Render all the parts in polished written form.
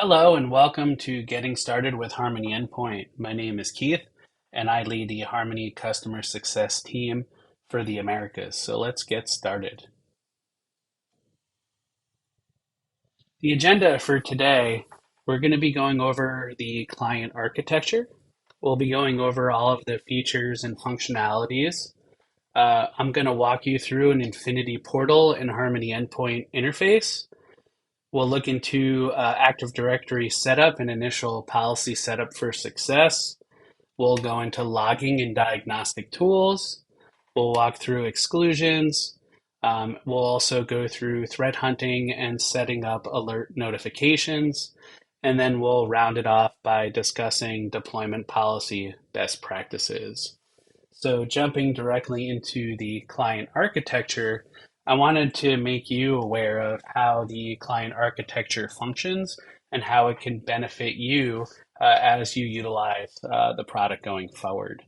Hello and welcome to Getting Started with Harmony Endpoint. My name is Keith and I lead the Harmony Customer Success team for the Americas. So let's get started. The agenda for today, we're going to be going over the client architecture. We'll be going over all of the features and functionalities. I'm going to walk you through an Infinity Portal and Harmony Endpoint interface. We'll look into Active Directory setup and initial policy setup for success. We'll go into logging and diagnostic tools. We'll walk through exclusions. We'll also go through threat hunting and setting up alert notifications. And then we'll round it off by discussing deployment policy best practices. So jumping directly into the client architecture, I wanted to make you aware of how the client architecture functions and how it can benefit you as you utilize the product going forward.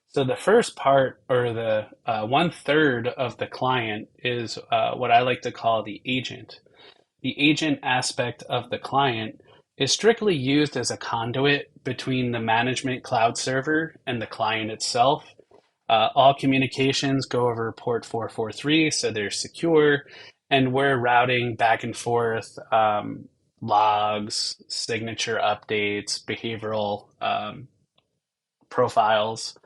So the first part, or the 1/3 of the client, is what I like to call the agent. The agent aspect of the client is strictly used as a conduit between the management cloud server and the client itself. All communications go over port 443, so they're secure, and we're routing back and forth logs, signature updates, behavioral profiles,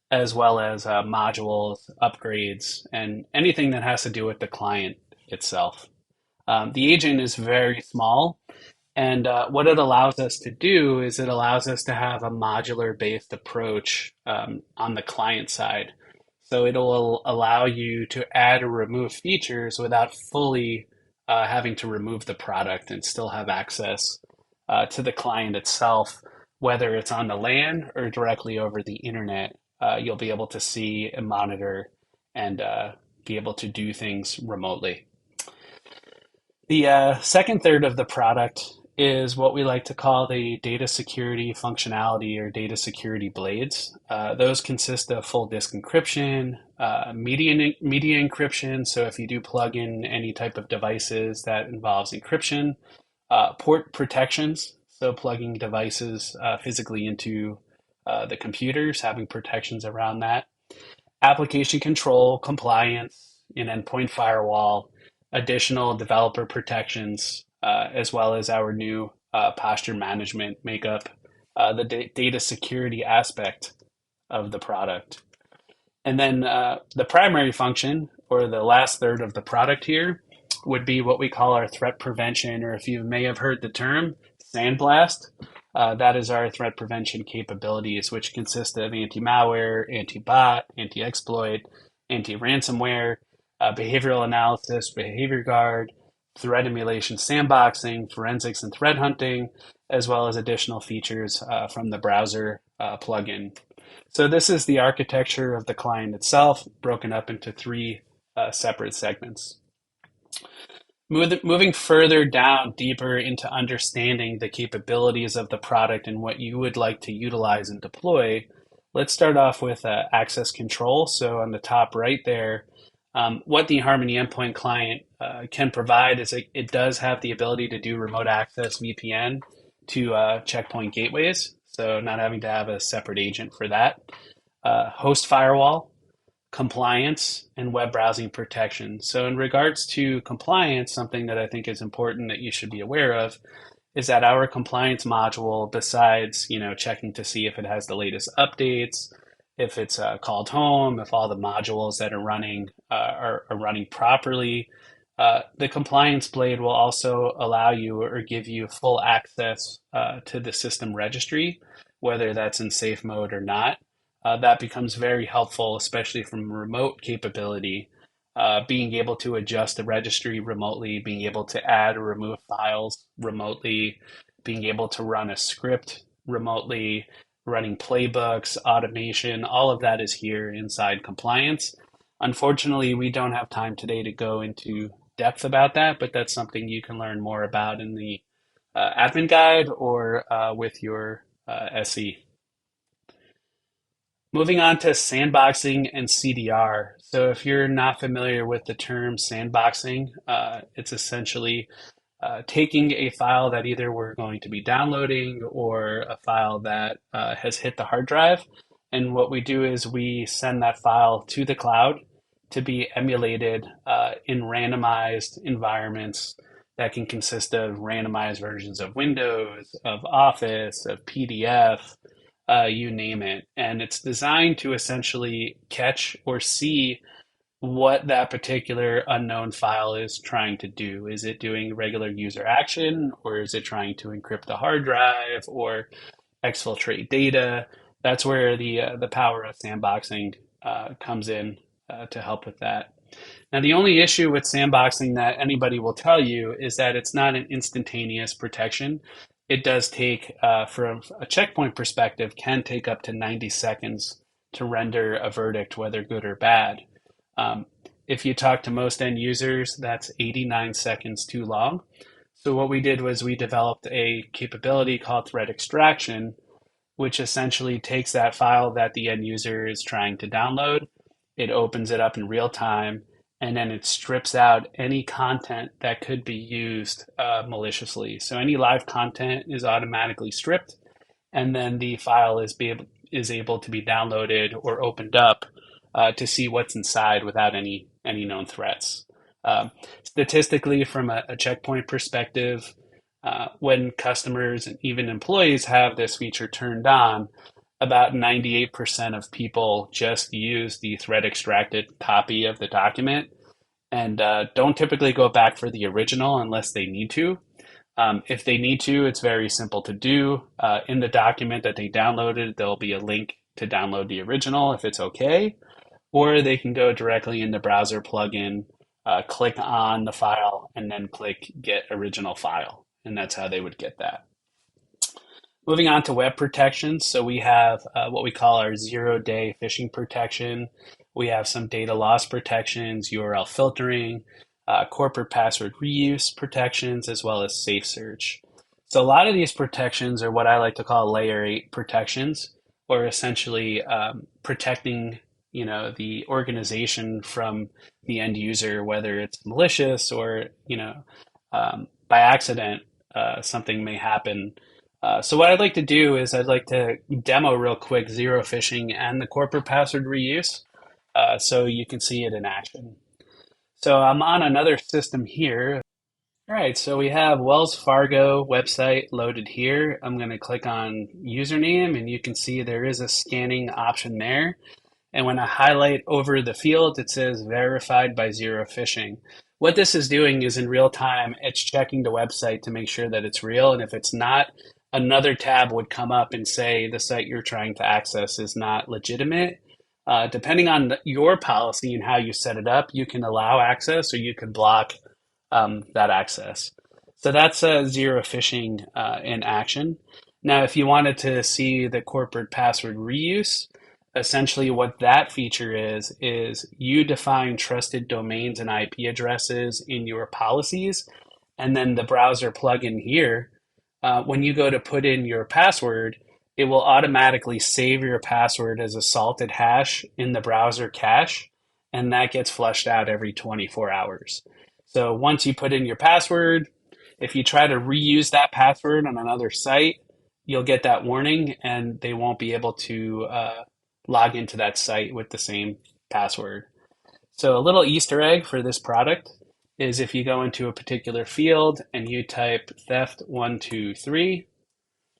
as well as modules, upgrades, and anything that has to do with the client itself. The agent is very small, and what it allows us to do is it allows us to have a modular based approach on the client side. So it'll allow you to add or remove features without fully having to remove the product and still have access to the client itself, whether it's on the LAN or directly over the internet. You'll be able to see and monitor and be able to do things remotely. The second third of the product is what we like to call the data security functionality or data security blades. Those consist of full disk encryption, media encryption. So if you do plug in any type of devices that involves encryption, port protections. So plugging devices physically into the computers, having protections around that, application control, compliance, an endpoint firewall, additional developer protections, as well as our new posture management make up the data security aspect of the product. And then the primary function, or the last third of the product here, would be what we call our threat prevention, or if you may have heard the term, SandBlast. That is our threat prevention capabilities, which consist of anti-malware, anti-bot, anti-exploit, anti-ransomware, behavioral analysis, behavior guard, threat emulation sandboxing, forensics and threat hunting, as well as additional features from the browser plugin. So this is the architecture of the client itself, broken up into three separate segments. Moving further down, deeper into understanding the capabilities of the product and what you would like to utilize and deploy, let's start off with access control. So on the top right there, what the Harmony Endpoint client can provide is it does have the ability to do remote access VPN to checkpoint gateways, so not having to have a separate agent for that. Host firewall, compliance, and web browsing protection. So in regards to compliance, something that I think is important that you should be aware of is that our compliance module, besides checking to see if it has the latest updates, if it's called home, if all the modules that are running are running properly, the compliance blade will also allow you or give you full access to the system registry, whether that's in safe mode or not. That becomes very helpful, especially from remote capability, being able to adjust the registry remotely, being able to add or remove files remotely, being able to run a script remotely, running playbooks, automation, all of that is here inside compliance. Unfortunately, we don't have time today to go into depth about that, but that's something you can learn more about in the admin guide or with your SE. Moving on to sandboxing and CDR. So if you're not familiar with the term sandboxing, it's essentially taking a file that either we're going to be downloading or a file that has hit the hard drive. And what we do is we send that file to the cloud to be emulated in randomized environments that can consist of randomized versions of Windows, of Office, of PDF, you name it. And it's designed to essentially catch or see what that particular unknown file is trying to do. Is it doing regular user action, or is it trying to encrypt the hard drive or exfiltrate data? That's where the power of sandboxing comes in to help with that. Now, the only issue with sandboxing that anybody will tell you is that it's not an instantaneous protection. It does take, from a checkpoint perspective, can take up to 90 seconds to render a verdict, whether good or bad. If you talk to most end users, that's 89 seconds too long. So what we did was we developed a capability called threat extraction, which essentially takes that file that the end user is trying to download, it opens it up in real time, and then it strips out any content that could be used maliciously. So any live content is automatically stripped, and then the file is able to be downloaded or opened up to see what's inside without any known threats. Statistically, from a checkpoint perspective, when customers and even employees have this feature turned on, about 98% of people just use the thread extracted copy of the document and don't typically go back for the original unless they need to. If they need to, it's very simple to do. In the document that they downloaded, there'll be a link to download the original if it's okay, or they can go directly in the browser plugin, click on the file, and then click Get Original File, and that's how they would get that. Moving on to web protections. So we have what we call our zero-day phishing protection. We have some data loss protections, URL filtering, corporate password reuse protections, as well as safe search. So a lot of these protections are what I like to call layer 8 protections, or essentially protecting the organization from the end user, whether it's malicious or by accident something may happen. So what I'd like to do is I'd like to demo real quick zero phishing and the corporate password reuse so you can see it in action. So I'm on another system here. All right, so we have Wells Fargo website loaded here. I'm going to click on username, and you can see there is a scanning option there. And when I highlight over the field, it says verified by zero phishing. What this is doing is in real time, it's checking the website to make sure that it's real. And if it's not, another tab would come up and say the site you're trying to access is not legitimate. Depending on your policy and how you set it up, you can allow access or you can block that access. So that's zero phishing in action. Now, if you wanted to see the corporate password reuse, essentially what that feature is you define trusted domains and IP addresses in your policies, and then the browser plugin here, when you go to put in your password, it will automatically save your password as a salted hash in the browser cache, and that gets flushed out every 24 hours. So once you put in your password, if you try to reuse that password on another site, you'll get that warning and they won't be able to log into that site with the same password. So a little Easter egg for this product is if you go into a particular field and you type theft123,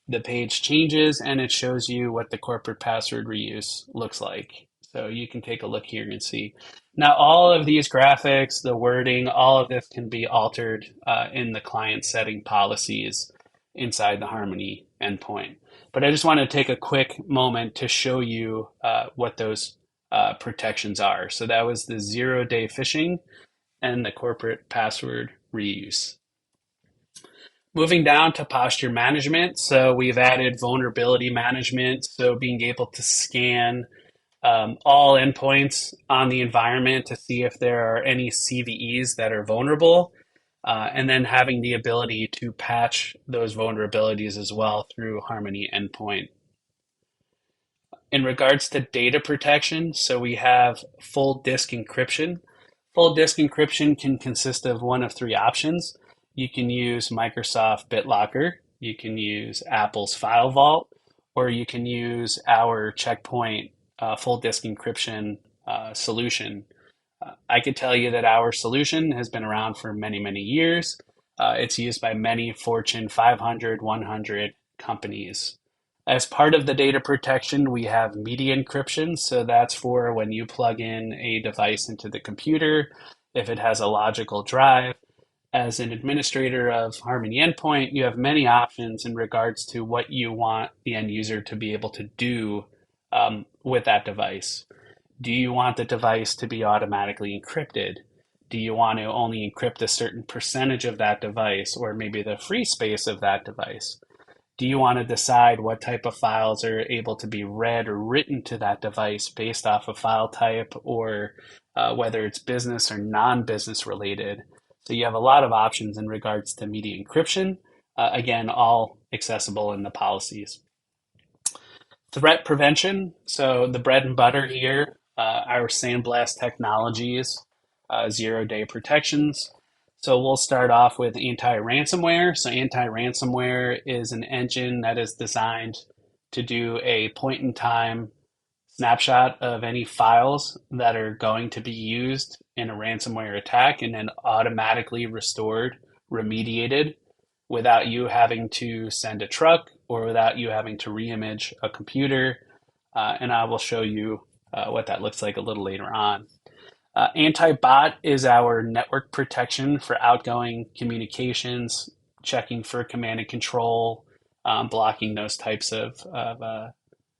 the page changes and it shows you what the corporate password reuse looks like. So you can take a look here and see. Now, all of these graphics, the wording, all of this can be altered in the client setting policies inside the Harmony endpoint. But I just want to take a quick moment to show you what those protections are. So that was the zero-day phishing and the corporate password reuse. Moving down to posture management. So we've added vulnerability management. So being able to scan all endpoints on the environment to see if there are any CVEs that are vulnerable, and then having the ability to patch those vulnerabilities as well through Harmony Endpoint. In regards to data protection, so we have full disk encryption. Full disk encryption can consist of one of three options. You can use Microsoft BitLocker, you can use Apple's File Vault, or you can use our Checkpoint full disk encryption solution. I could tell you that our solution has been around for many, many years. It's used by many Fortune 500, 100 companies. As part of the data protection, we have media encryption. So that's for when you plug in a device into the computer, if it has a logical drive. As an administrator of Harmony Endpoint, you have many options in regards to what you want the end user to be able to do with that device. Do you want the device to be automatically encrypted? Do you want to only encrypt a certain percentage of that device or maybe the free space of that device? Do you want to decide what type of files are able to be read or written to that device based off of file type or whether it's business or non-business related? So you have a lot of options in regards to media encryption. Again, all accessible in the policies. Threat prevention. So the bread and butter here, our SandBlast technologies, 0-day protections. So we'll start off with anti-ransomware. So anti-ransomware is an engine that is designed to do a point-in-time snapshot of any files that are going to be used in a ransomware attack and then automatically restored, remediated without you having to send a truck or without you having to reimage a computer. And I will show you what that looks like a little later on. Anti-bot is our network protection for outgoing communications, checking for command and control, blocking those types of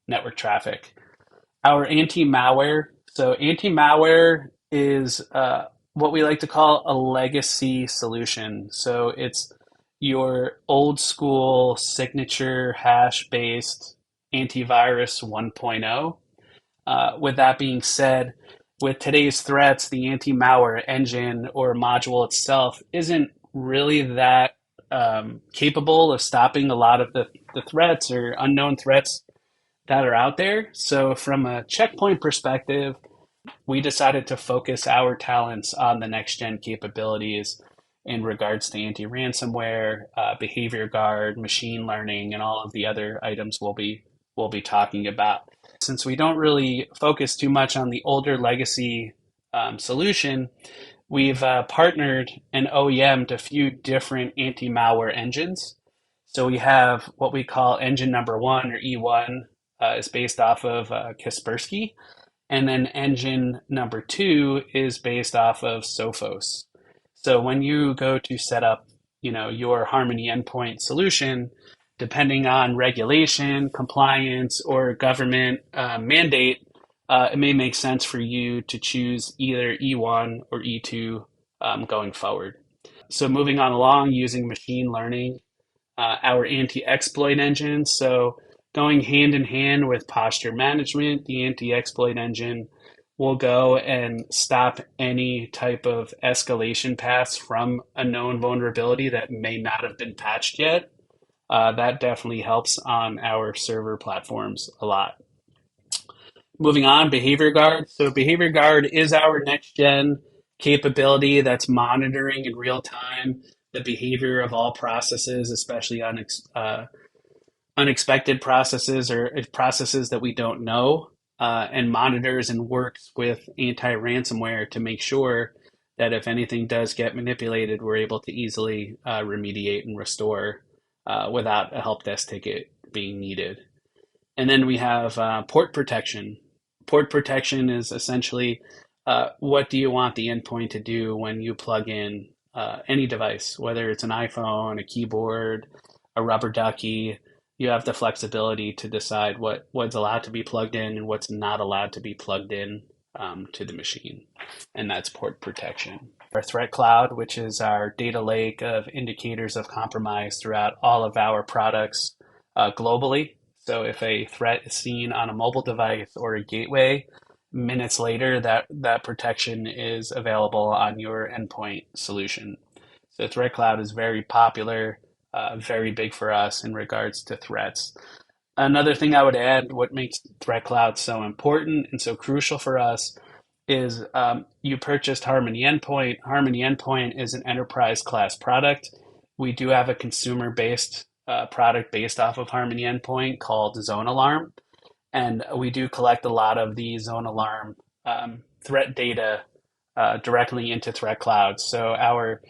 network traffic. Our anti-malware. So anti-malware is what we like to call a legacy solution. So it's your old school signature hash-based antivirus 1.0. With that being said, with today's threats, the anti-malware engine or module itself isn't really that capable of stopping a lot of the threats or unknown threats that are out there. So from a checkpoint perspective, we decided to focus our talents on the next gen capabilities in regards to anti-ransomware, behavior guard, machine learning, and all of the other items we'll be talking about. Since we don't really focus too much on the older legacy solution, we've partnered and OEM'd a few different anti-malware engines. So we have what we call engine number one or E1 is based off of Kaspersky. And then engine number two is based off of Sophos. So when you go to set up, your Harmony endpoint solution, depending on regulation, compliance, or government mandate, it may make sense for you to choose either E1 or E2 going forward. So moving on along, using machine learning, our anti-exploit engine. So going hand in hand with posture management, the anti-exploit engine will go and stop any type of escalation paths from a known vulnerability that may not have been patched yet. That definitely helps on our server platforms a lot. Moving on, Behavior Guard. So Behavior Guard is our next gen capability that's monitoring in real time the behavior of all processes, especially unexpected processes or processes that we don't know, and monitors and works with anti-ransomware to make sure that if anything does get manipulated, we're able to easily remediate and restore without a help desk ticket being needed. And then we have port protection. Port protection is essentially what do you want the endpoint to do when you plug in any device, whether it's an iPhone, a keyboard, a rubber ducky. You have the flexibility to decide what's allowed to be plugged in and what's not allowed to be plugged in to the machine. And that's port protection. Our threat cloud, which is our data lake of indicators of compromise throughout all of our products globally. So if a threat is seen on a mobile device or a gateway, minutes later, that protection is available on your endpoint solution. So Threat Cloud is very popular, very big for us in regards to threats. Another thing I would add, what makes Threat Cloud so important and so crucial for us is you purchased Harmony Endpoint. Harmony Endpoint is an enterprise class product. we do have a consumer-based product based off of Harmony Endpoint called Zone Alarm, and we do collect a lot of the Zone Alarm threat data directly into Threat Cloud. So our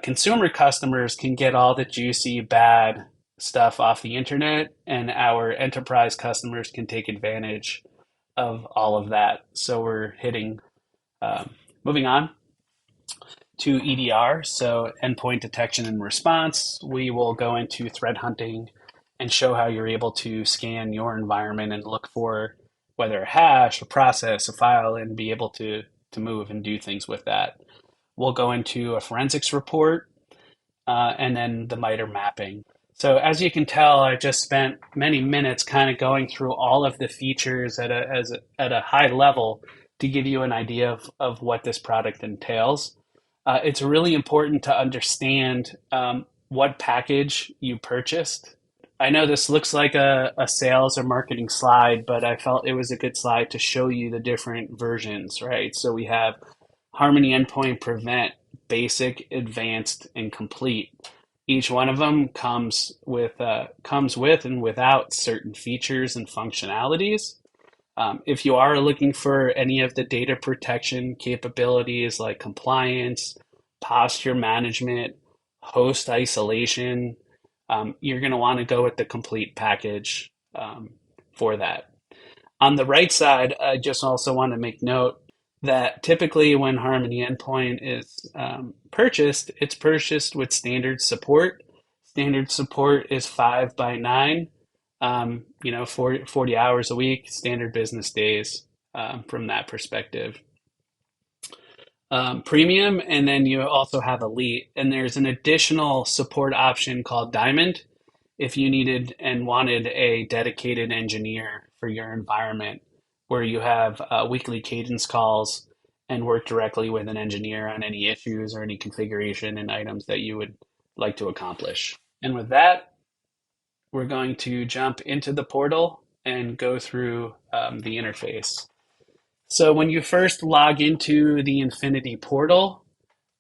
consumer customers can get all the juicy, bad stuff off the internet, and our enterprise customers can take advantage of all of that. So we're hitting, moving on to EDR, so endpoint detection and response. We will go into threat hunting and show how you're able to scan your environment and look for whether a hash, a process, a file, and be able to move and do things with that. We'll go into a forensics report and then the MITRE mapping. So as you can tell, I just spent many minutes kind of going through all of the features at a high level to give you an idea of what this product entails. It's really important to understand what package you purchased. I know this looks like a sales or marketing slide, but I felt it was a good slide to show you the different versions, right? So we have Harmony Endpoint Prevent, Basic, Advanced, and Complete. Each one of them comes with and without certain features and functionalities. If you are looking for any of the data protection capabilities like compliance, posture management, host isolation, you're going to want to go with the complete package for that. On the right side, I just also want to make note that typically when Harmony Endpoint is purchased, it's purchased with standard support. Standard support is 5 by 9, 40 hours a week, standard business days from that perspective. Premium, and then you also have Elite, and there's an additional support option called Diamond if you needed and wanted a dedicated engineer for your environment where you have weekly cadence calls and work directly with an engineer on any issues or any configuration and items that you would like to accomplish. And with that, we're going to jump into the portal and go through the interface. So when you first log into the Infinity portal,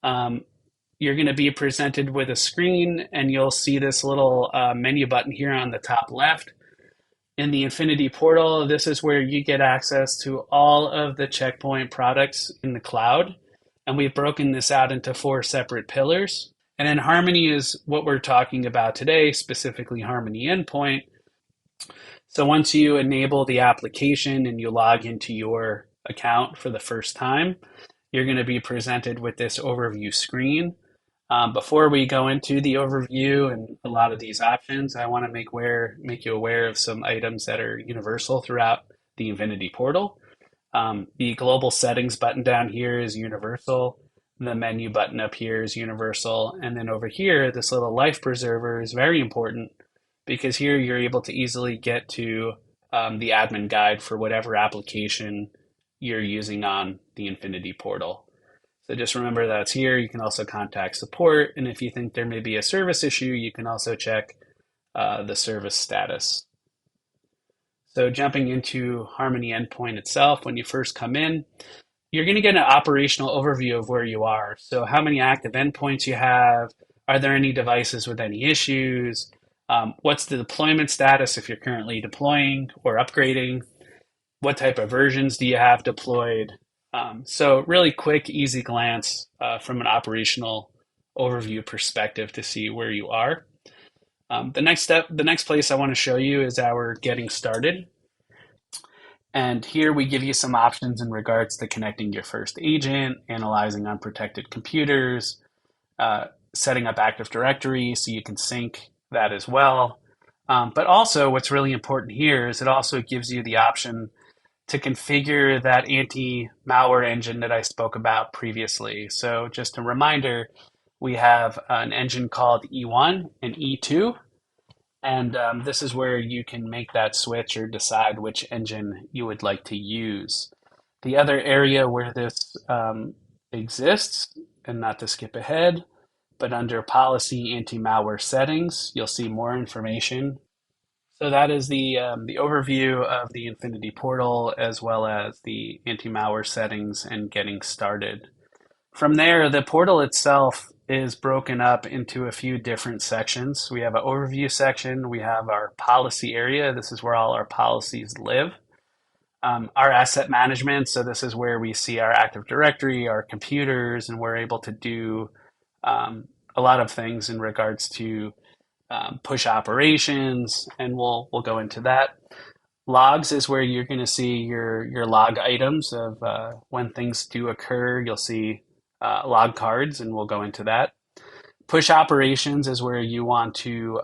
you're going to be presented with a screen, and you'll see this little menu button here on the top left. In the Infinity portal, this is where you get access to all of the Checkpoint products in the cloud. And we've broken this out into 4 separate pillars. And then Harmony is what we're talking about today, specifically Harmony Endpoint. So once you enable the application and you log into your account for the first time, you're going to be presented with this overview screen. Before we go into the overview and a lot of these options, I want to make you aware of some items that are universal throughout the Infinity portal. The global settings button down here is universal. The menu button up here is universal. And then over here, this little life preserver is very important because here you're able to easily get to the admin guide for whatever application you're using on the Infinity portal. So just remember that's here. You can also contact support. And if you think there may be a service issue, you can also check the service status. So jumping into Harmony Endpoint itself, when you first come in, you're going to get an operational overview of where you are. So how many active endpoints you have, are there any devices with any issues, what's the deployment status if you're currently deploying or upgrading, what type of versions do you have deployed. So really quick, easy glance from an operational overview perspective to see where you are. The next place I want to show you is our getting started. And here we give you some options in regards to connecting your first agent, analyzing unprotected computers, setting up Active Directory so you can sync that as well. But also what's really important here is it also gives you the option to configure that anti-malware engine that I spoke about previously. So just a reminder, we have an engine called E1 and E2, and this is where you can make that switch or decide which engine you would like to use. The other area where this exists, and not to skip ahead, but under policy anti-malware settings, you'll see more information. So that is the overview of the Infinity portal as well as the anti-malware settings and getting started. From there, the portal itself is broken up into a few different sections. We have an overview section. We have our policy area. This is where all our policies live. Our asset management. So this is where we see our Active Directory, our computers, and we're able to do a lot of things in regards to push operations, and we'll go into that. Logs is where you're going to see your log items of when things do occur. You'll see log cards, and we'll go into that. Push operations is where you want to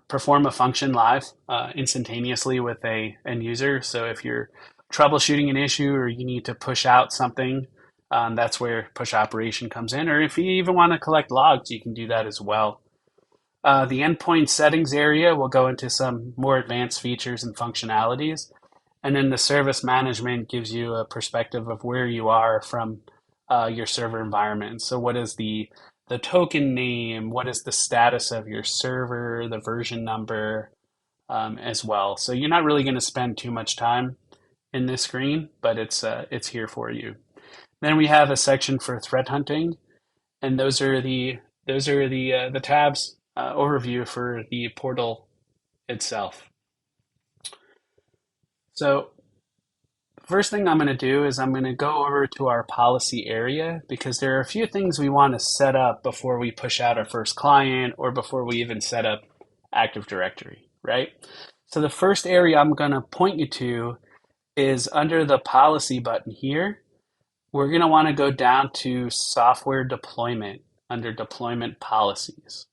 perform a function live instantaneously with a end user. So if you're troubleshooting an issue or you need to push out something, that's where push operation comes in. Or if you even want to collect logs, you can do that as well. The endpoint settings area will go into some more advanced features and functionalities. And then the service management gives you a perspective of where you are from your server environment. So what is the token name? What is the status of your server, the version number as well. So you're not really going to spend too much time in this screen, but it's here for you. Then we have a section for threat hunting, and those are the tabs overview for the portal itself. So first thing I'm going to do is I'm going to go over to our policy area because there are a few things we want to set up before we push out our first client or before we even set up Active Directory, right? So the first area I'm going to point you to is under the policy button here. We're going to want to go down to software deployment under deployment policies.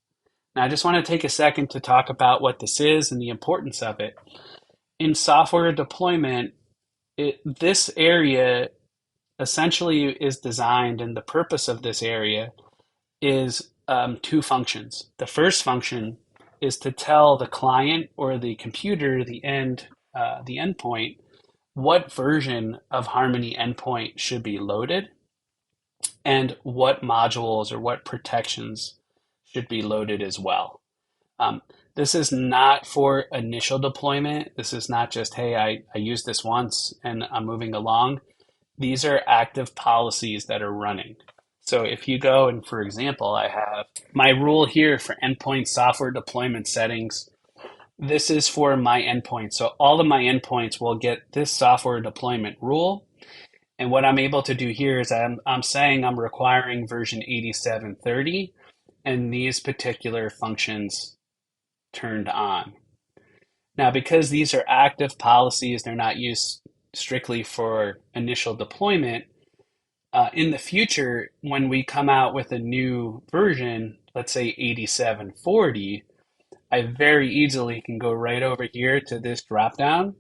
Now, I just want to take a second to talk about what this is and the importance of it. In software deployment, this area essentially is designed, and the purpose of this area is two functions. The first function is to tell the client or the computer, the endpoint, what version of Harmony endpoint should be loaded and what modules or what protections should be loaded as well. This is not for initial deployment. This is not just, hey, I used this once and I'm moving along. These are active policies that are running. So if you go and, for example, I have my rule here for endpoint software deployment settings. This is for my endpoint. So all of my endpoints will get this software deployment rule. And what I'm able to do here is I'm saying I'm requiring version 8730 and these particular functions turned on. Now, because these are active policies, they're not used strictly for initial deployment. In the future, when we come out with a new version, let's say 8740, I very easily can go right over here to this dropdown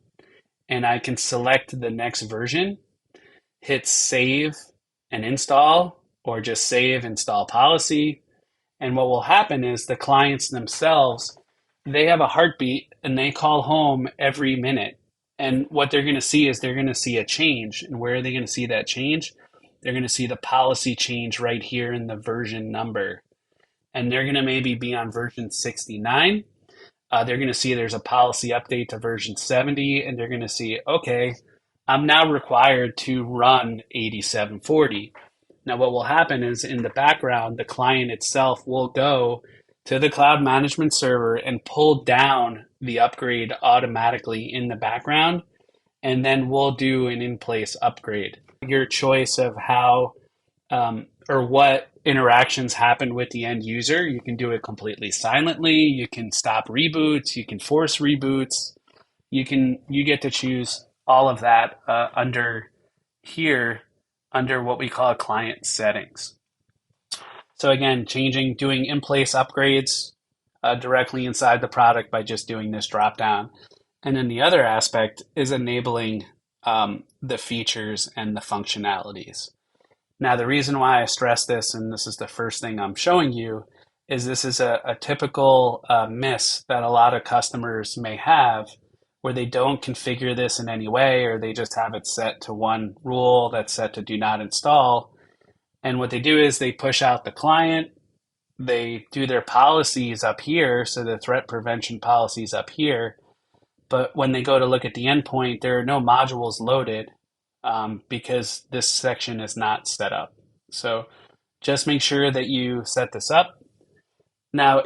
and I can select the next version, hit save and install, or just save install policy. And what will happen is the clients themselves, they have a heartbeat and they call home every minute. And what they're going to see is they're going to see a change. And where are they going to see that change? They're going to see the policy change right here in the version number. And they're going to maybe be on version 69. They're going to see there's a policy update to version 70, and they're going to see, okay, I'm now required to run 8740. Now, what will happen is in the background, the client itself will go to the cloud management server and pull down the upgrade automatically in the background, and then we'll do an in-place upgrade. Your choice of how or what interactions happen with the end user. You can do it completely silently. You can stop reboots. You can force reboots. You get to choose all of that under here, under what we call client settings. So again, doing in-place upgrades directly inside the product by just doing this dropdown. And then the other aspect is enabling the features and the functionalities. Now, the reason why I stress this, and this is the first thing I'm showing you, is this is a typical miss that a lot of customers may have where they don't configure this in any way, or they just have it set to one rule that's set to do not install. And what they do is they push out the client, they do their policies up here, so the threat prevention policies up here. But when they go to look at the endpoint, there are no modules loaded because this section is not set up. So Just make sure that you set this up. Now,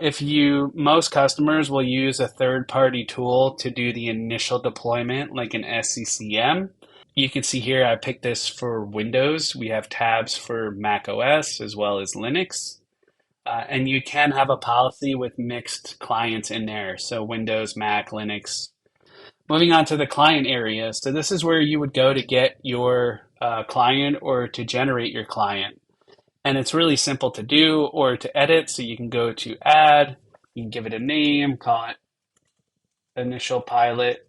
most customers will use a third-party tool to do the initial deployment, like an SCCM. You can see here, I picked this for Windows. We have tabs for Mac OS as well as Linux. And you can have a policy with mixed clients in there. So Windows, Mac, Linux. Moving on to the client area. So this is where you would go to get your client or to generate your client. And it's really simple to do or to edit. So you can go to add, you can give it a name, call it initial pilot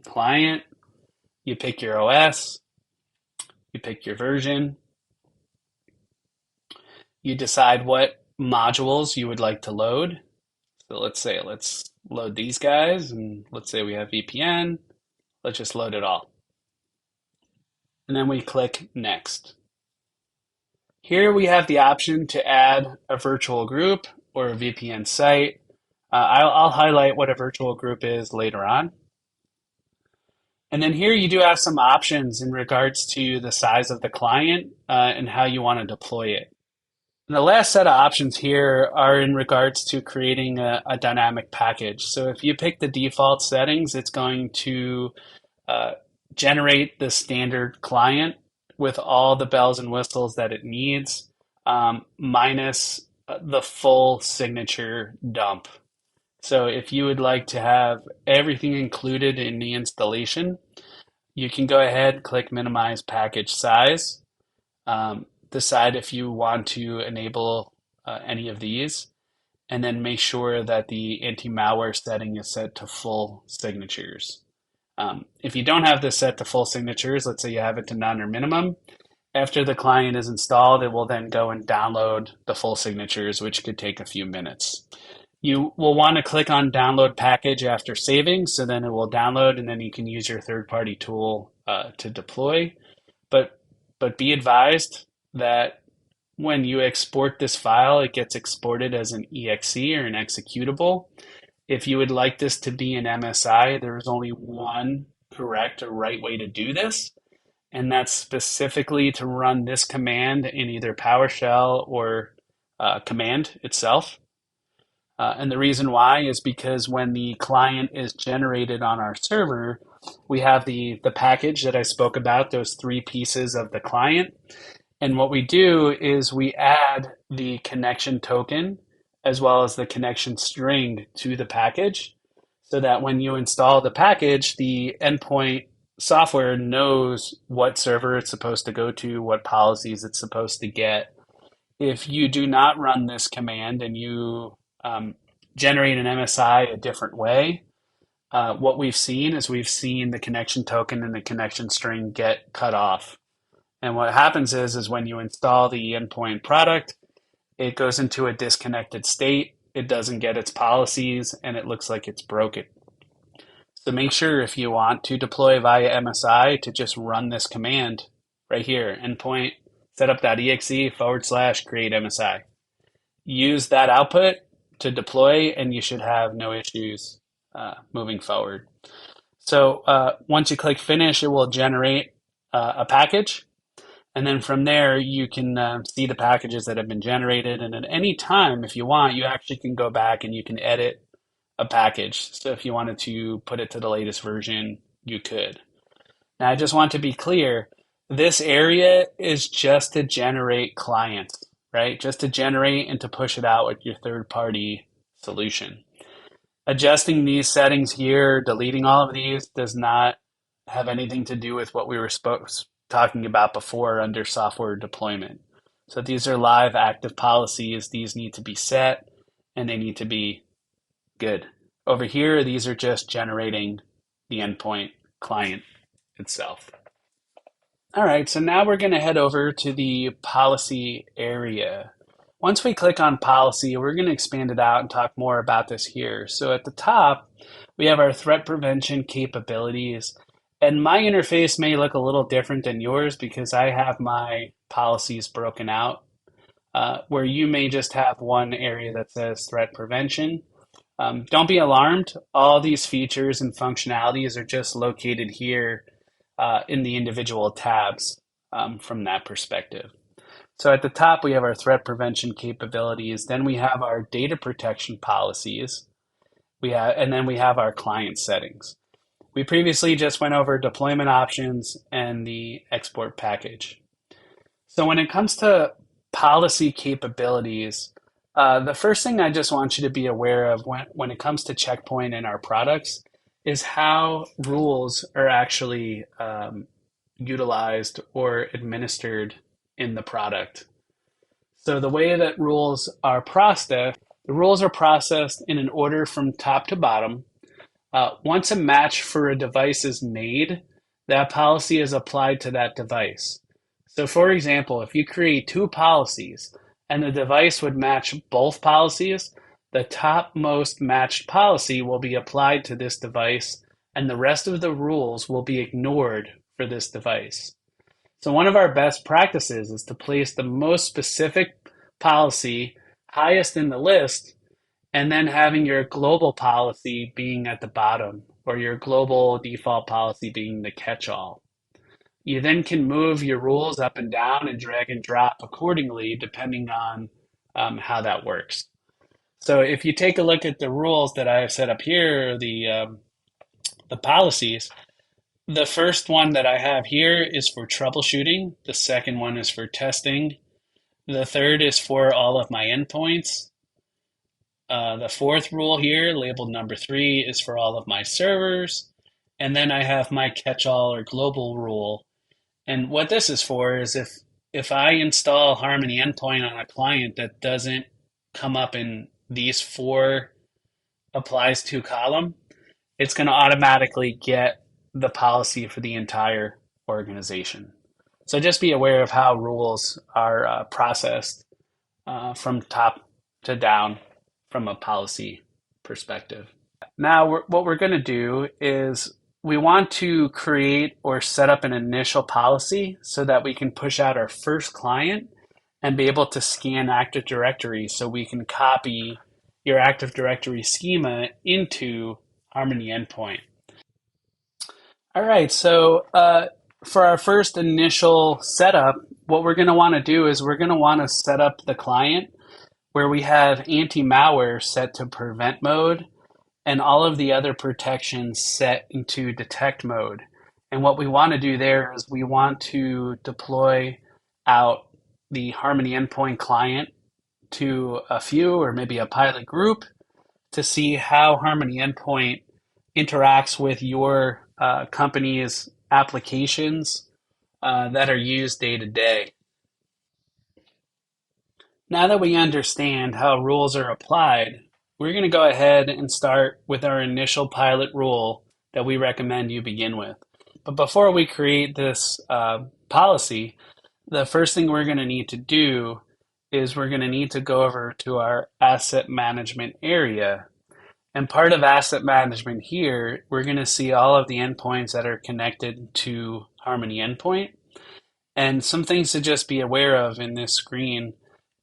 client. You pick your OS, you pick your version, you decide what modules you would like to load. So let's load these guys, and let's say we have VPN. Let's just load it all. And then we click next. Here we have the option to add a virtual group or a VPN site. I'll highlight what a virtual group is later on. And then here you do have some options in regards to the size of the client and how you want to deploy it. And the last set of options here are in regards to creating a dynamic package. So if you pick the default settings, it's going to generate the standard client with all the bells and whistles that it needs, minus the full signature dump. So if you would like to have everything included in the installation, you can go ahead, click minimize package size, decide if you want to enable any of these, and then make sure that the anti-malware setting is set to full signatures. If you don't have this set to full signatures, let's say you have it to none or minimum, after the client is installed, it will then go and download the full signatures, which could take a few minutes. You will want to click on download package after saving, so then it will download and then you can use your third-party tool to deploy. But be advised that when you export this file, it gets exported as an exe or an executable. If you would like this to be an MSI, there is only one correct or right way to do this, and that's specifically to run this command in either PowerShell or command itself. And the reason why is because when the client is generated on our server, we have the package that I spoke about, those three pieces of the client. And what we do is we add the connection token as well as the connection string to the package so that when you install the package, the endpoint software knows what server it's supposed to go to, what policies it's supposed to get. If you do not run this command and you generate an MSI a different way, what we've seen is we've seen the connection token and the connection string get cut off. And what happens is when you install the endpoint product, it goes into a disconnected state. It doesn't get its policies and it looks like it's broken. So make sure if you want to deploy via MSI to just run this command right here, endpoint setup.exe / create MSI. Use that output to deploy and you should have no issues moving forward. So once you click finish, it will generate a package. And then from there, you can see the packages that have been generated. And at any time, if you want, you actually can go back and you can edit a package. So if you wanted to put it to the latest version, you could. Now, I just want to be clear, this area is just to generate clients, right? Just to generate and to push it out with your third-party solution. Adjusting these settings here, deleting all of these does not have anything to do with what we were talking about before under software deployment. So these are live active policies. These need to be set and they need to be good. Over here, these are just generating the endpoint client itself. All right, so now we're going to head over to the policy area. Once we click on policy, we're going to expand it out and talk more about this here. So at the top, we have our threat prevention capabilities. And my interface may look a little different than yours because I have my policies broken out, where you may just have one area that says threat prevention. Don't be alarmed. All these features and functionalities are just located here in the individual tabs from that perspective. So at the top, we have our threat prevention capabilities. Then we have our data protection policies. And then we have our client settings. We previously just went over deployment options and the export package. So when it comes to policy capabilities, the first thing I just want you to be aware of when it comes to Checkpoint and our products is how rules are actually utilized or administered in the product. So the way that the rules are processed in an order from top to bottom. Once a match for a device is made, that policy is applied to that device. So, for example, if you create two policies and the device would match both policies, the topmost matched policy will be applied to this device, and the rest of the rules will be ignored for this device. So, one of our best practices is to place the most specific policy highest in the list and then having your global policy being at the bottom or your global default policy being the catch-all. You then can move your rules up and down and drag and drop accordingly depending on how that works. So if you take a look at the rules that I have set up here, the policies, the first one that I have here is for troubleshooting. The second one is for testing. The third is for all of my endpoints. The fourth rule here, labeled number 3, is for all of my servers. And then I have my catch-all or global rule. And what this is for is if I install Harmony Endpoint on a client that doesn't come up in these 4 applies to column, it's going to automatically get the policy for the entire organization. So just be aware of how rules are processed from top to down from a policy perspective. Now, what we're going to do is we want to create or set up an initial policy so that we can push out our first client and be able to scan Active Directory so we can copy your Active Directory schema into Harmony Endpoint. All right, so for our first initial setup, what we're going to want to do is we're going to want to set up the client where we have anti-malware set to prevent mode and all of the other protections set into detect mode. And what we want to do there is we want to deploy out the Harmony Endpoint client to a few or maybe a pilot group to see how Harmony Endpoint interacts with your company's applications that are used day to day. Now that we understand how rules are applied, we're going to go ahead and start with our initial pilot rule that we recommend you begin with. But before we create this policy, the first thing we're going to need to do is we're going to need to go over to our asset management area. And part of asset management here, we're going to see all of the endpoints that are connected to Harmony Endpoint. And some things to just be aware of in this screen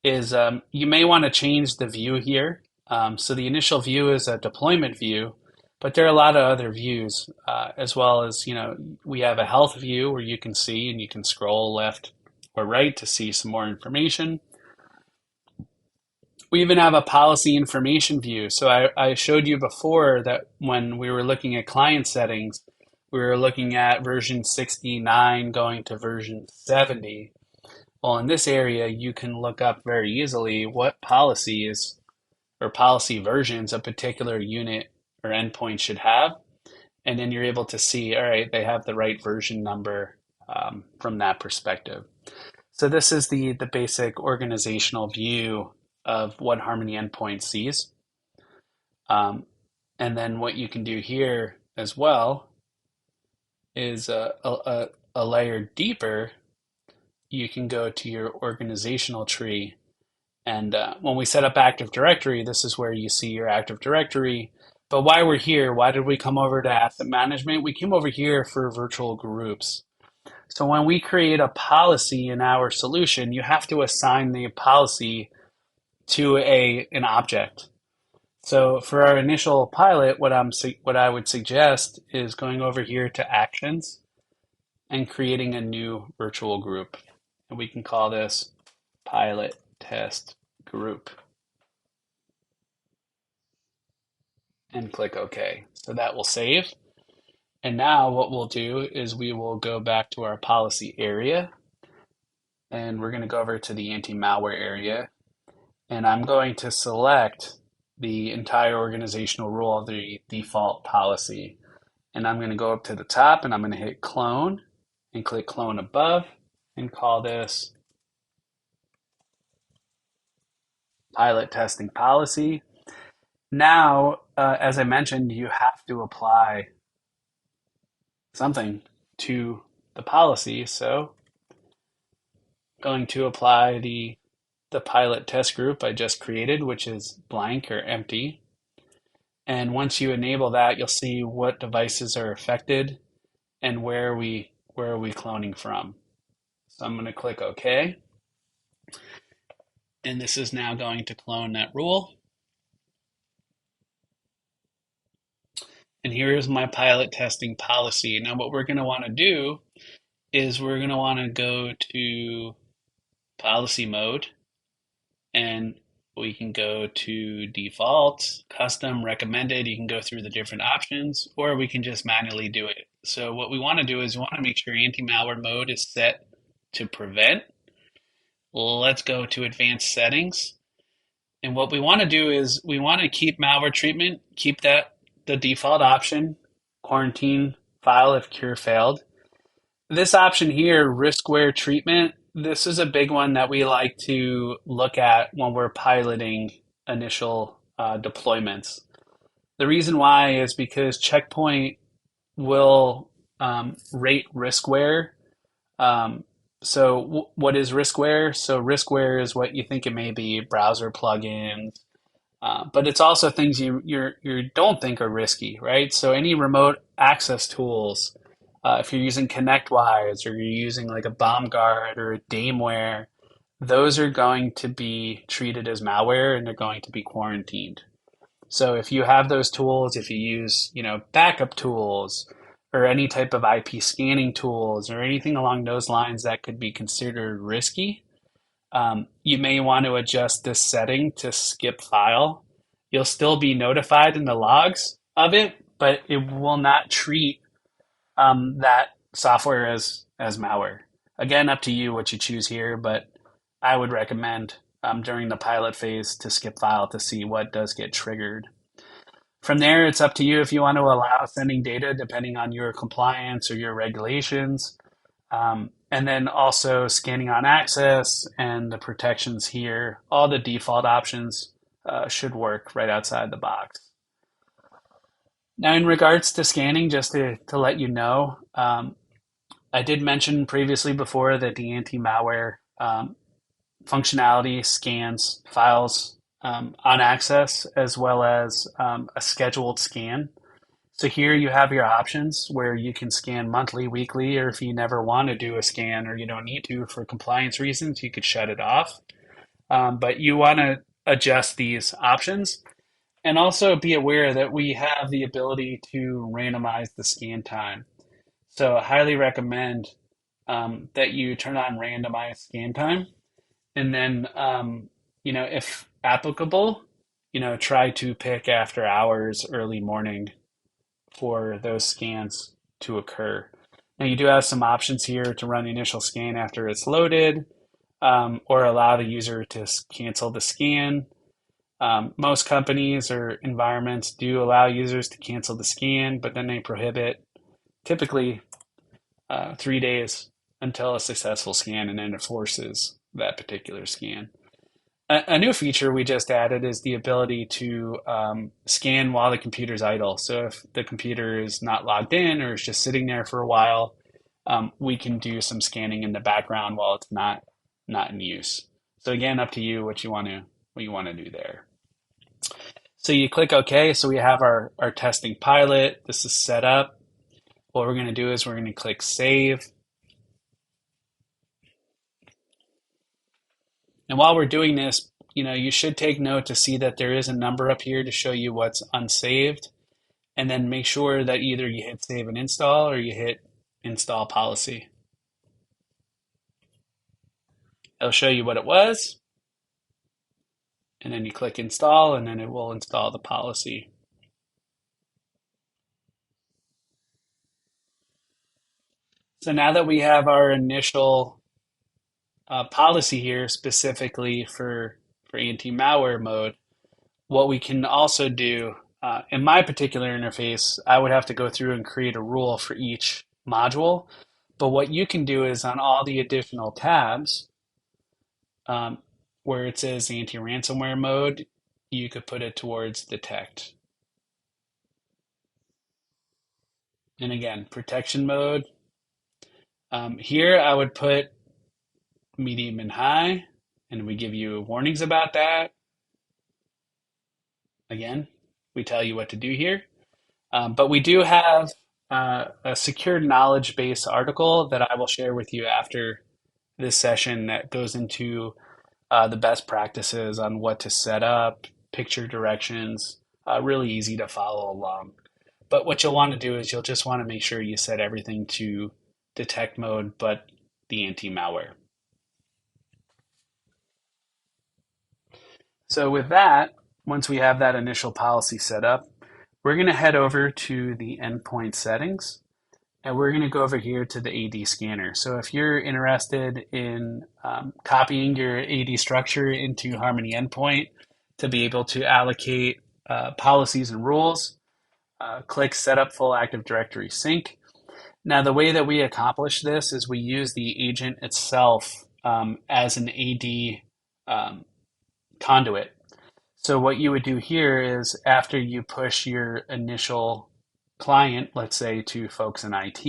is you may want to change the view here. So the initial view is a deployment view, but there are a lot of other views, as well as, we have a health view where you can see and you can scroll left or right to see some more information. We even have a policy information view. So I showed you before that when we were looking at client settings, we were looking at version 69 going to version 70. Well, in this area, you can look up very easily what policies or policy versions a particular unit or endpoint should have. And then you're able to see, all right, they have the right version number from that perspective. So this is the basic organizational view of what Harmony Endpoint sees. And then what you can do here as well is a layer deeper. You can go to your organizational tree. And when we set up Active Directory, this is where you see your Active Directory. But why we're here, why did we come over to asset management? We came over here for virtual groups. So when we create a policy in our solution, you have to assign the policy to an object. So for our initial pilot, what I would suggest is going over here to Actions and creating a new virtual group. And we can call this pilot test group and click OK. So that will save. And now what we'll do is we will go back to our policy area and we're going to go over to the anti-malware area. And I'm going to select the entire organizational rule of the default policy. And I'm going to go up to the top and I'm going to hit clone and click clone above and call this pilot testing policy. Now, as I mentioned, you have to apply something to the policy. So going to apply the pilot test group I just created, which is blank or empty. And once you enable that, you'll see what devices are affected and where are we cloning from. So I'm going to click OK. And this is now going to clone that rule. And here's my pilot testing policy. Now what we're going to want to do is we're going to want to go to policy mode and we can go to default, custom, recommended. You can go through the different options or we can just manually do it. So what we want to do is we want to make sure anti-malware mode is set to prevent. Let's go to advanced settings. And what we want to do is we want to keep malware treatment, keep that the default option, quarantine file if cure failed. This option here, riskware treatment, this is a big one that we like to look at when we're piloting initial deployments. The reason why is because Checkpoint will rate riskware. So what is riskware? So riskware is what you think it may be, browser plugins, but it's also things you don't think are risky, right? So any remote access tools, if you're using ConnectWise or you're using like a BombGuard or a Dameware, those are going to be treated as malware and they're going to be quarantined. So if you have those tools, if you use, backup tools or any type of IP scanning tools or anything along those lines that could be considered risky, you may want to adjust this setting to skip file. You'll still be notified in the logs of it, but it will not treat that software as malware. Again, up to you what you choose here, but I would recommend during the pilot phase to skip file to see what does get triggered. From there, it's up to you if you want to allow sending data depending on your compliance or your regulations. And then also scanning on access and the protections here, all the default options should work right outside the box. Now, in regards to scanning, just to let you know, I did mention previously before that the anti-malware functionality scans files on access as well as a scheduled scan. So here you have your options where you can scan monthly, weekly, or if you never want to do a scan or you don't need to for compliance reasons, you could shut it off. But you want to adjust these options and also be aware that we have the ability to randomize the scan time. So I highly recommend that you turn on randomized scan time and then, if applicable, try to pick after hours, early morning for those scans to occur. Now you do have some options here to run the initial scan after it's loaded or allow the user to cancel the scan. Most companies or environments do allow users to cancel the scan, but then they prohibit typically 3 days until a successful scan and then it forces that particular scan. A new feature we just added is the ability to scan while the computer's idle. So if the computer is not logged in or is just sitting there for a while, we can do some scanning in the background while it's not in use. So again, up to you what you want to do there. So you click OK. So we have our testing pilot. This is set up. What we're going to do is we're going to click Save. And while we're doing this, you should take note to see that there is a number up here to show you what's unsaved. And then make sure that either you hit Save and Install or you hit Install Policy. It'll show you what it was, and then you click install, and then it will install the policy. So now that we have our initial policy here specifically for anti-malware mode, what we can also do in my particular interface, I would have to go through and create a rule for each module. But what you can do is on all the additional tabs, um, where it says anti-ransomware mode, you could put it towards detect. And again, protection mode. Here I would put medium and high, and we give you warnings about that. Again, we tell you what to do here. But we do have a secure knowledge base article that I will share with you after this session that goes into the best practices on what to set up, picture directions, really easy to follow along. But what you'll want to do is you'll just want to make sure you set everything to detect mode, but the anti-malware. So with that, once we have that initial policy set up, we're going to head over to the endpoint settings, and we're going to go over here to the AD scanner. So if you're interested in copying your AD structure into Harmony Endpoint to be able to allocate policies and rules, click Set up Full Active Directory Sync. Now, the way that we accomplish this is we use the agent itself as an AD conduit. So what you would do here is after you push your initial client, let's say to folks in IT,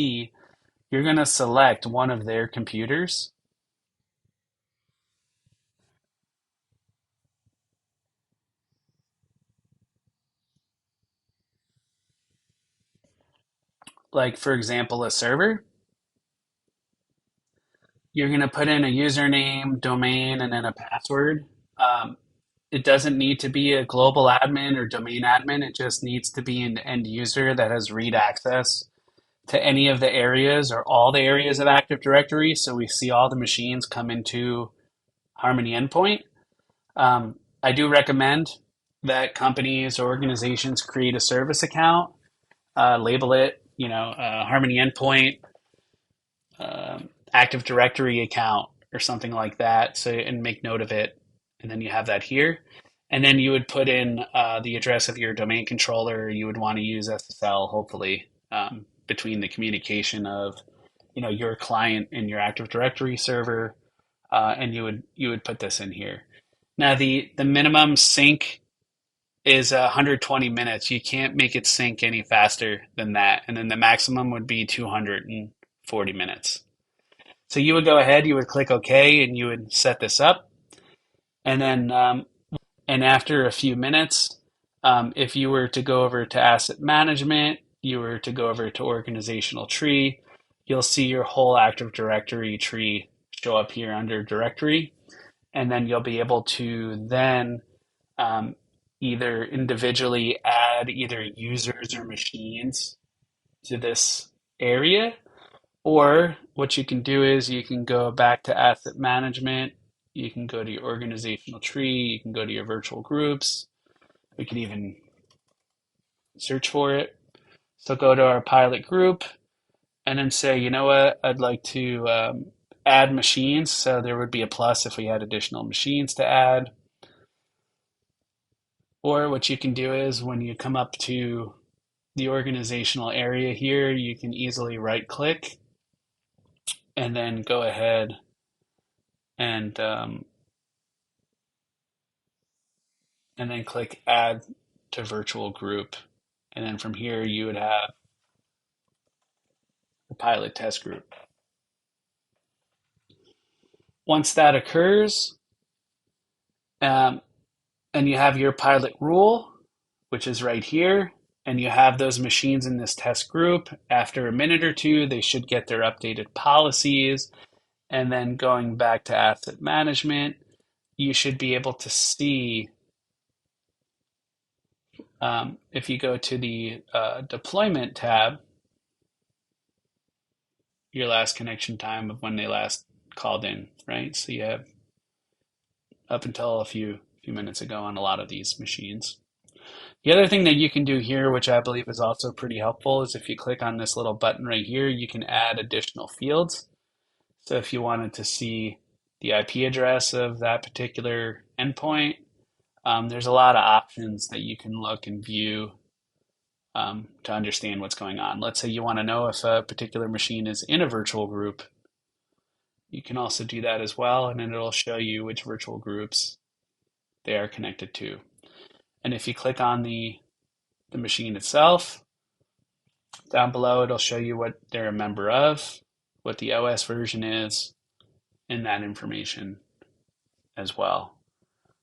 you're going to select one of their computers. Like, for example, a server. You're going to put in a username, domain, and then a password. Um, it doesn't need to be a global admin or domain admin. It just needs to be an end user that has read access to any of the areas or all the areas of Active Directory. So we see all the machines come into Harmony Endpoint. I do recommend that companies or organizations create a service account, label it, Harmony Endpoint, Active Directory account, or something like that. So and make note of it, and then you have that here. And then you would put in the address of your domain controller. You would want to use SSL, hopefully, between the communication of your client and your Active Directory server, and you would put this in here. Now the minimum sync is 120 minutes. You can't make it sync any faster than that, and then the maximum would be 240 minutes. So you would go ahead, you would click OK, and you would set this up, and then and after a few minutes, if you were to go over to asset management, you were to go over to organizational tree, you'll see your whole Active Directory tree show up here under directory. And then you'll be able to then either individually add either users or machines to this area. Or what you can do is you can go back to asset management. You can go to your organizational tree. You can go to your virtual groups. We can even search for it. So go to our pilot group and then say, you know what, I'd like to add machines. So there would be a plus if we had additional machines to add. Or what you can do is when you come up to the organizational area here, you can easily right click and then go ahead and then click add to virtual group. And then from here, you would have the pilot test group. Once that occurs, and you have your pilot rule, which is right here, and you have those machines in this test group, after a minute or two, they should get their updated policies. And then going back to asset management, you should be able to see if you go to the deployment tab, your last connection time of when they last called in, right? So you have up until a few minutes ago on a lot of these machines. The other thing that you can do here, which I believe is also pretty helpful, is if you click on this little button right here, you can add additional fields. So if you wanted to see the IP address of that particular endpoint, there's a lot of options that you can look and view to understand what's going on. Let's say you want to know if a particular machine is in a virtual group. You can also do that as well, and then it'll show you which virtual groups they are connected to. And if you click on the machine itself, down below it'll show you what they're a member of, what the OS version is, and that information as well.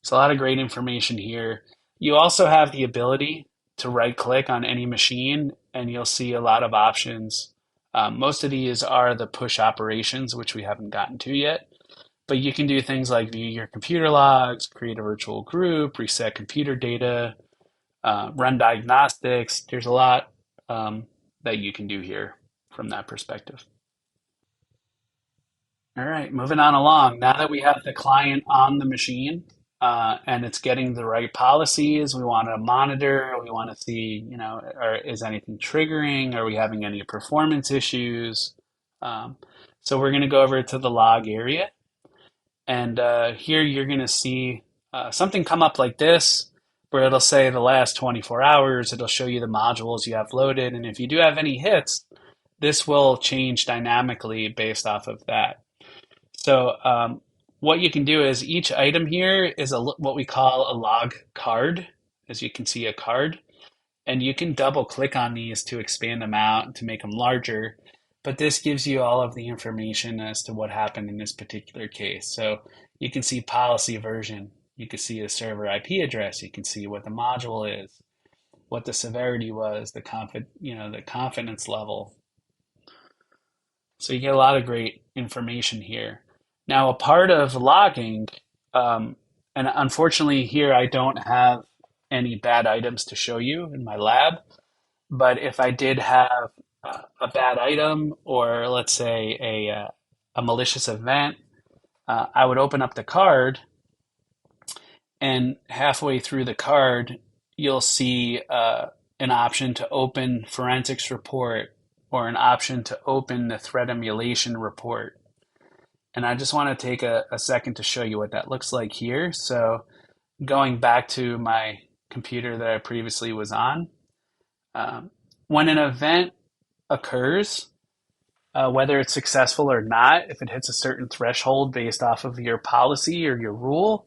So a lot of great information here. You also have the ability to right click on any machine and you'll see a lot of options. Most of these are the push operations, which we haven't gotten to yet. But you can do things like view your computer logs, create a virtual group, reset computer data, run diagnostics. There's a lot that you can do here from that perspective. All right, moving on along. Now that we have the client on the machine and it's getting the right policies, we want to monitor, we want to see, is anything triggering? Are we having any performance issues? So we're going to go over to the log area. And here you're going to see something come up like this, where it'll say the last 24 hours, it'll show you the modules you have loaded. And if you do have any hits, this will change dynamically based off of that. So what you can do is each item here is what we call a log card. As you can see, a card. And you can double click on these to expand them out and to make them larger. But this gives you all of the information as to what happened in this particular case. So you can see policy version. You can see a server IP address. You can see what the module is, what the severity was, the confidence level. So you get a lot of great information here. Now, a part of logging, and unfortunately here I don't have any bad items to show you in my lab, but if I did have a bad item or let's say a malicious event, I would open up the card and halfway through the card, you'll see an option to open forensics report or an option to open the threat emulation report. And I just want to take a second to show you what that looks like here. So going back to my computer that I previously was on, when an event occurs, whether it's successful or not, if it hits a certain threshold based off of your policy or your rule,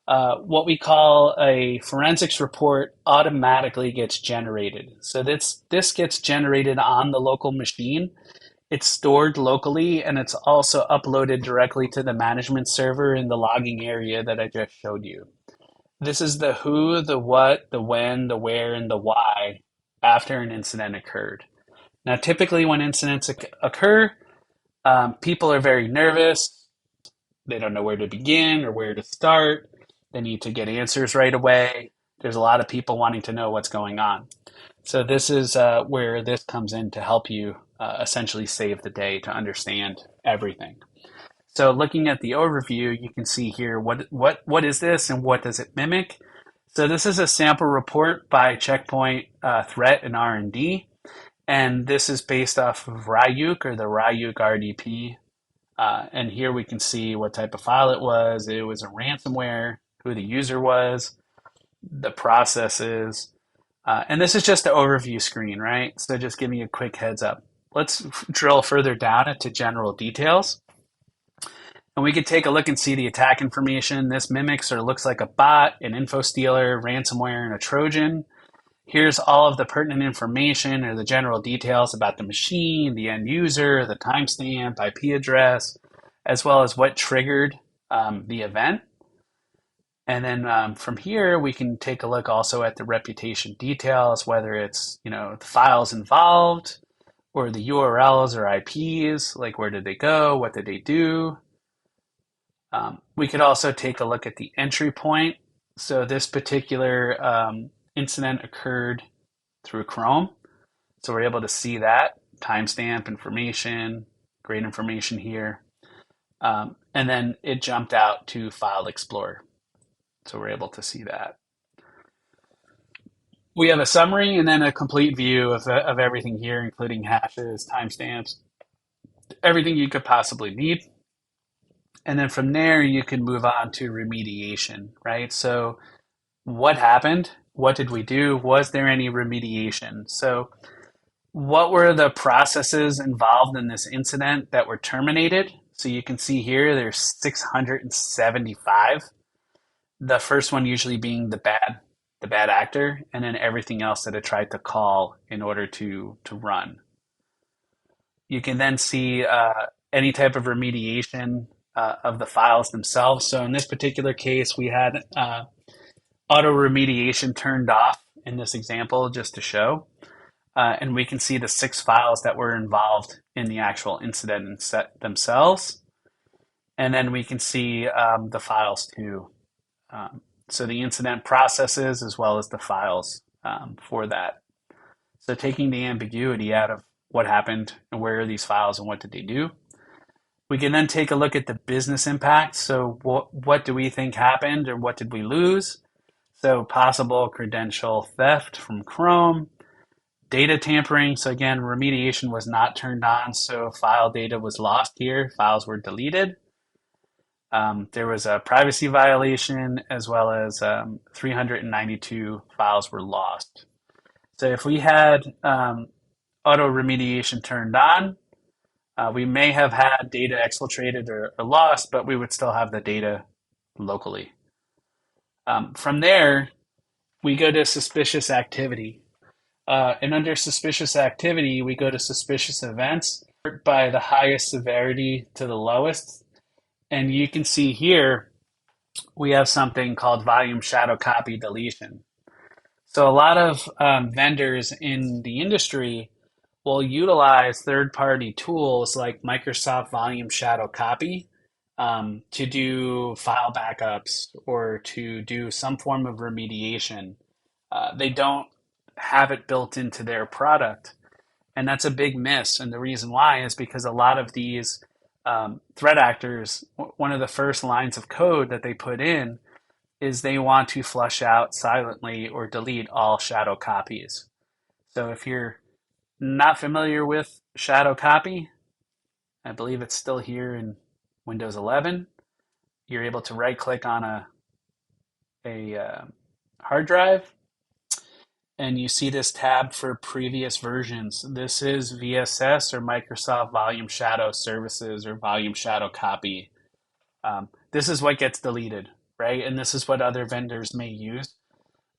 what we call a forensics report automatically gets generated. So this gets generated on the local machine. It's stored locally and it's also uploaded directly to the management server in the logging area that I just showed you. This is the who, the what, the when, the where, and the why after an incident occurred. Now, typically when incidents occur, people are very nervous. They don't know where to begin or where to start. They need to get answers right away. There's a lot of people wanting to know what's going on. So this is where this comes in to help you essentially save the day to understand everything. So looking at the overview, you can see here what is this and what does it mimic. So this is a sample report by Checkpoint Threat and R&D, and this is based off of Ryuk or the Ryuk RDP. And here we can see what type of file it was. It was a ransomware, who the user was, the processes, and this is just the overview screen, right? So just give me a quick heads up. Let's drill further down into general details. And we could take a look and see the attack information. This mimics or looks like a bot, an info stealer, ransomware, and a Trojan. Here's all of the pertinent information or the general details about the machine, the end user, the timestamp, IP address, as well as what triggered the event. And then from here, we can take a look also at the reputation details, whether it's the files involved or the URLs or IPs, like where did they go, what did they do. We could also take a look at the entry point. So this particular incident occurred through Chrome. So we're able to see that timestamp information, great information here. And then it jumped out to File Explorer. So we're able to see that. We have a summary and then a complete view of everything here, including hashes, timestamps, everything you could possibly need. And then from there, you can move on to remediation, right? So what happened? What did we do? Was there any remediation? So what were the processes involved in this incident that were terminated? So you can see here there's 675. The first one usually being the bad actor, and then everything else that it tried to call in order to run. You can then see any type of remediation of the files themselves. So in this particular case, we had auto remediation turned off in this example just to show. And we can see the 6 files that were involved in the actual incident themselves. And then we can see the files too. So the incident processes as well as the files for that. So taking the ambiguity out of what happened and where are these files and what did they do. We can then take a look at the business impact. So what do we think happened or what did we lose? So possible credential theft from Chrome, data tampering. So again, remediation was not turned on. So file data was lost here. Files were deleted. There was a privacy violation as well as 392 files were lost. So if we had auto remediation turned on, we may have had data exfiltrated or lost, but we would still have the data locally. From there, we go to suspicious activity. And under suspicious activity, we go to suspicious events by the highest severity to the lowest. And you can see here, we have something called volume shadow copy deletion. So a lot of vendors in the industry will utilize third-party tools like Microsoft Volume Shadow Copy to do file backups or to do some form of remediation. They don't have it built into their product. And that's a big miss. And the reason why is because a lot of these threat actors, one of the first lines of code that they put in is they want to flush out silently or delete all shadow copies. So if you're not familiar with shadow copy, I believe it's still here in Windows 11. You're able to right click on a hard drive and you see this tab for previous versions. This is VSS or Microsoft Volume Shadow Services or Volume Shadow Copy. This is what gets deleted, right? And this is what other vendors may use.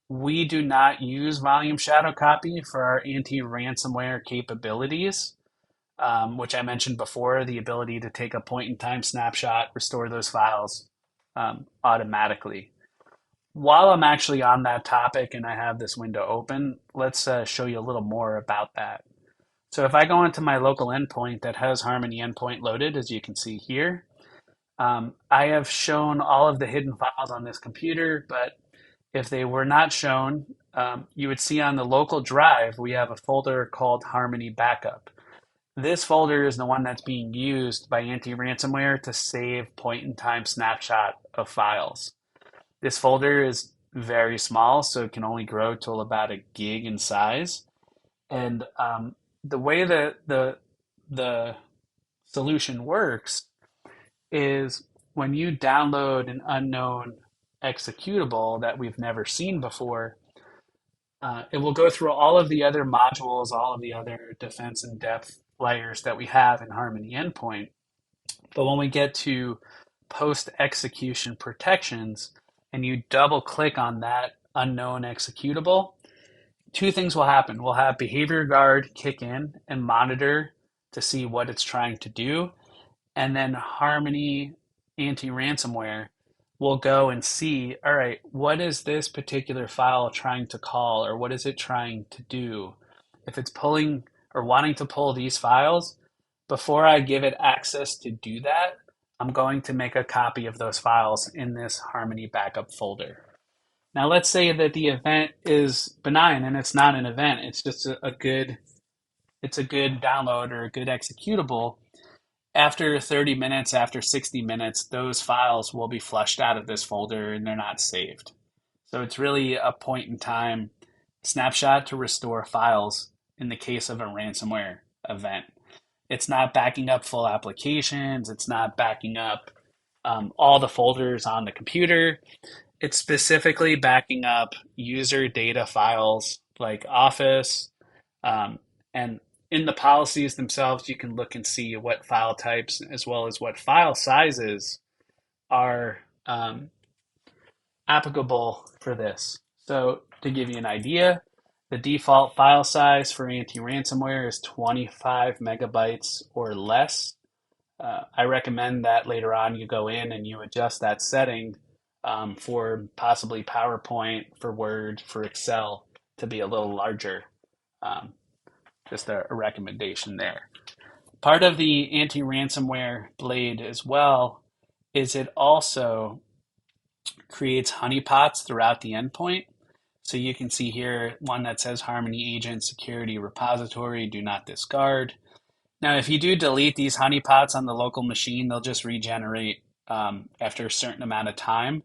We do not use Volume Shadow Copy for our anti-ransomware capabilities, which I mentioned before, the ability to take a point-in-time snapshot, restore those files automatically. While I'm actually on that topic and I have this window open, let's show you a little more about that. So if I go into my local endpoint that has Harmony Endpoint loaded, as you can see here, I have shown all of the hidden files on this computer, but if they were not shown, you would see on the local drive, we have a folder called Harmony Backup. This folder is the one that's being used by anti-ransomware to save point-in-time snapshot of files. This folder is very small, so it can only grow till about a gig in size. And the way that the solution works is when you download an unknown executable that we've never seen before, it will go through all of the other modules, all of the other defense and depth layers that we have in Harmony Endpoint. But when we get to post-execution protections and you double click on that unknown executable, 2 things will happen. We'll have Behavior Guard kick in and monitor to see what it's trying to do. And then Harmony anti-ransomware will go and see, all right, what is this particular file trying to call or what is it trying to do? If it's pulling or wanting to pull these files, before I give it access to do that, I'm going to make a copy of those files in this Harmony backup folder. Now let's say that the event is benign and it's not an event, it's just a good download or a good executable. After 30 minutes, after 60 minutes, those files will be flushed out of this folder and they're not saved. So it's really a point in time snapshot to restore files in the case of a ransomware event. It's not backing up full applications. It's not backing up all the folders on the computer. It's specifically backing up user data files like Office. And in the policies themselves, you can look and see what file types as well as what file sizes are applicable for this. So to give you an idea, the default file size for anti-ransomware is 25 megabytes or less. I recommend that later on you go in and you adjust that setting for possibly PowerPoint, for Word, for Excel to be a little larger. Um, just a recommendation there. Part of the anti-ransomware blade as well is it also creates honeypots throughout the endpoint. So you can see here one that says Harmony Agent Security Repository, do not discard. Now, if you do delete these honeypots on the local machine, they'll just regenerate after a certain amount of time.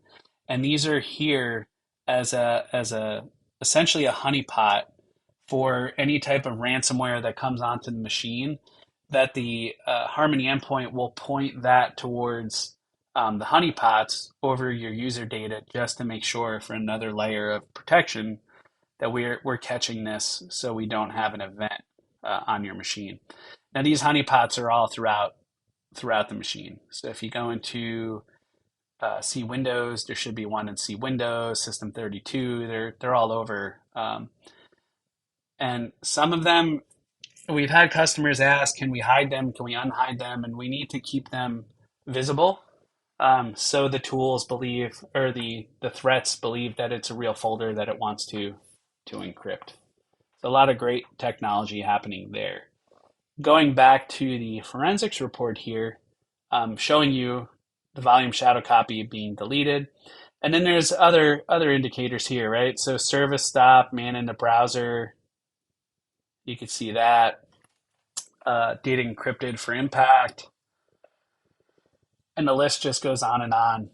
And these are here as a essentially a honeypot for any type of ransomware that comes onto the machine. That the Harmony endpoint will point that towards the honeypots over your user data just to make sure for another layer of protection that we're catching this so we don't have an event on your machine. Now these honeypots are all throughout the machine. So if you go into C Windows, there should be one in C Windows, System 32. They're all over, and some of them we've had customers ask, can we hide them? Can we unhide them? And we need to keep them visible. So the tools believe, or the threats believe that it's a real folder that it wants to encrypt. So a lot of great technology happening there. Going back to the forensics report here, showing you the volume shadow copy being deleted. And then there's other indicators here, right? So service stop, man in the browser, you can see that. Data encrypted for impact. And the list just goes on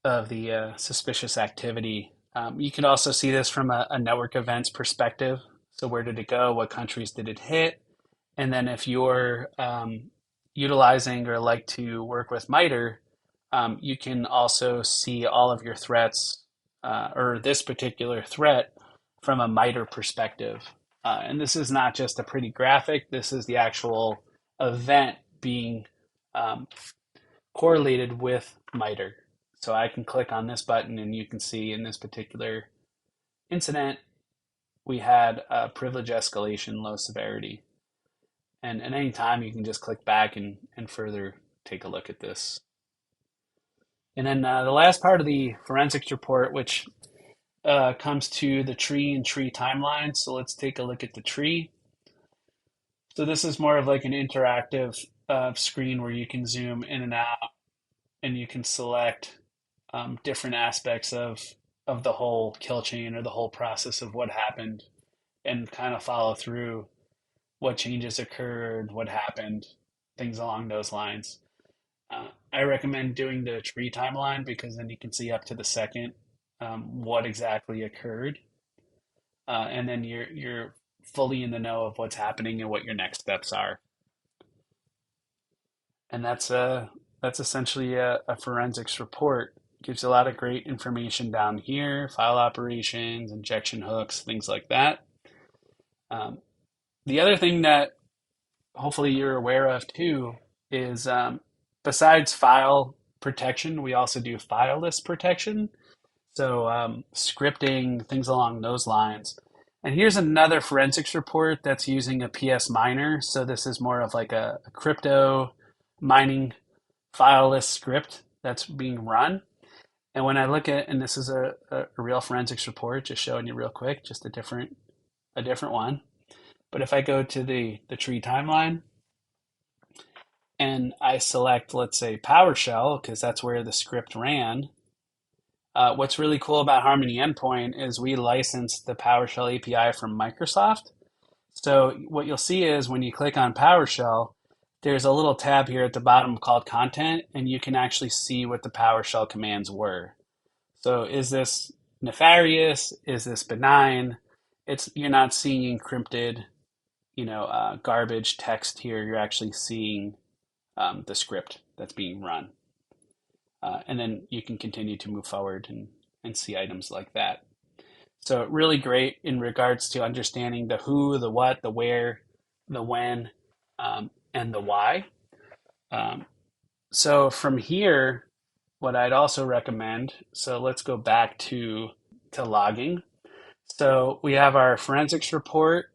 of the suspicious activity. You can also see this from a network events perspective. So where did it go? What countries did it hit? And then if you're utilizing or like to work with MITRE, you can also see all of your threats or this particular threat from a MITRE perspective. And this is not just a pretty graphic. This is the actual event being correlated with MITRE. So I can click on this button and you can see in this particular incident, we had a privilege escalation, low severity. And at any time, you can just click back and further take a look at this. And then the last part of the forensics report, which comes to the tree and tree timeline. So let's take a look at the tree. So this is more of like an interactive screen where you can zoom in and out and you can select different aspects of the whole kill chain or the whole process of what happened and kind of follow through what changes occurred, what happened, things along those lines. I recommend doing the tree timeline because then you can see up to the second what exactly occurred, and then you're fully in the know of what's happening and what your next steps are. And that's essentially a forensics report. Gives you a lot of great information down here: file operations, injection hooks, things like that. The other thing that hopefully you're aware of too is besides file protection, we also do fileless protection. So scripting, things along those lines. And here's another forensics report that's using a PS miner. So this is more of like a crypto mining fileless script that's being run. And when I look at, and this is a real forensics report, just showing you real quick, just a different one. But if I go to the tree timeline and I select, let's say, PowerShell, because that's where the script ran, what's really cool about Harmony Endpoint is we licensed the PowerShell API from Microsoft. So what you'll see is when you click on PowerShell, there's a little tab here at the bottom called Content, and you can actually see what the PowerShell commands were. So is this nefarious? Is this benign? You're not seeing encrypted, garbage text here. You're actually seeing the script that's being run. And then you can continue to move forward and see items like that. So really great in regards to understanding the who, the what, the where, the when, and the why. So from here, what I'd also recommend, so let's go back to logging. So we have our forensics report.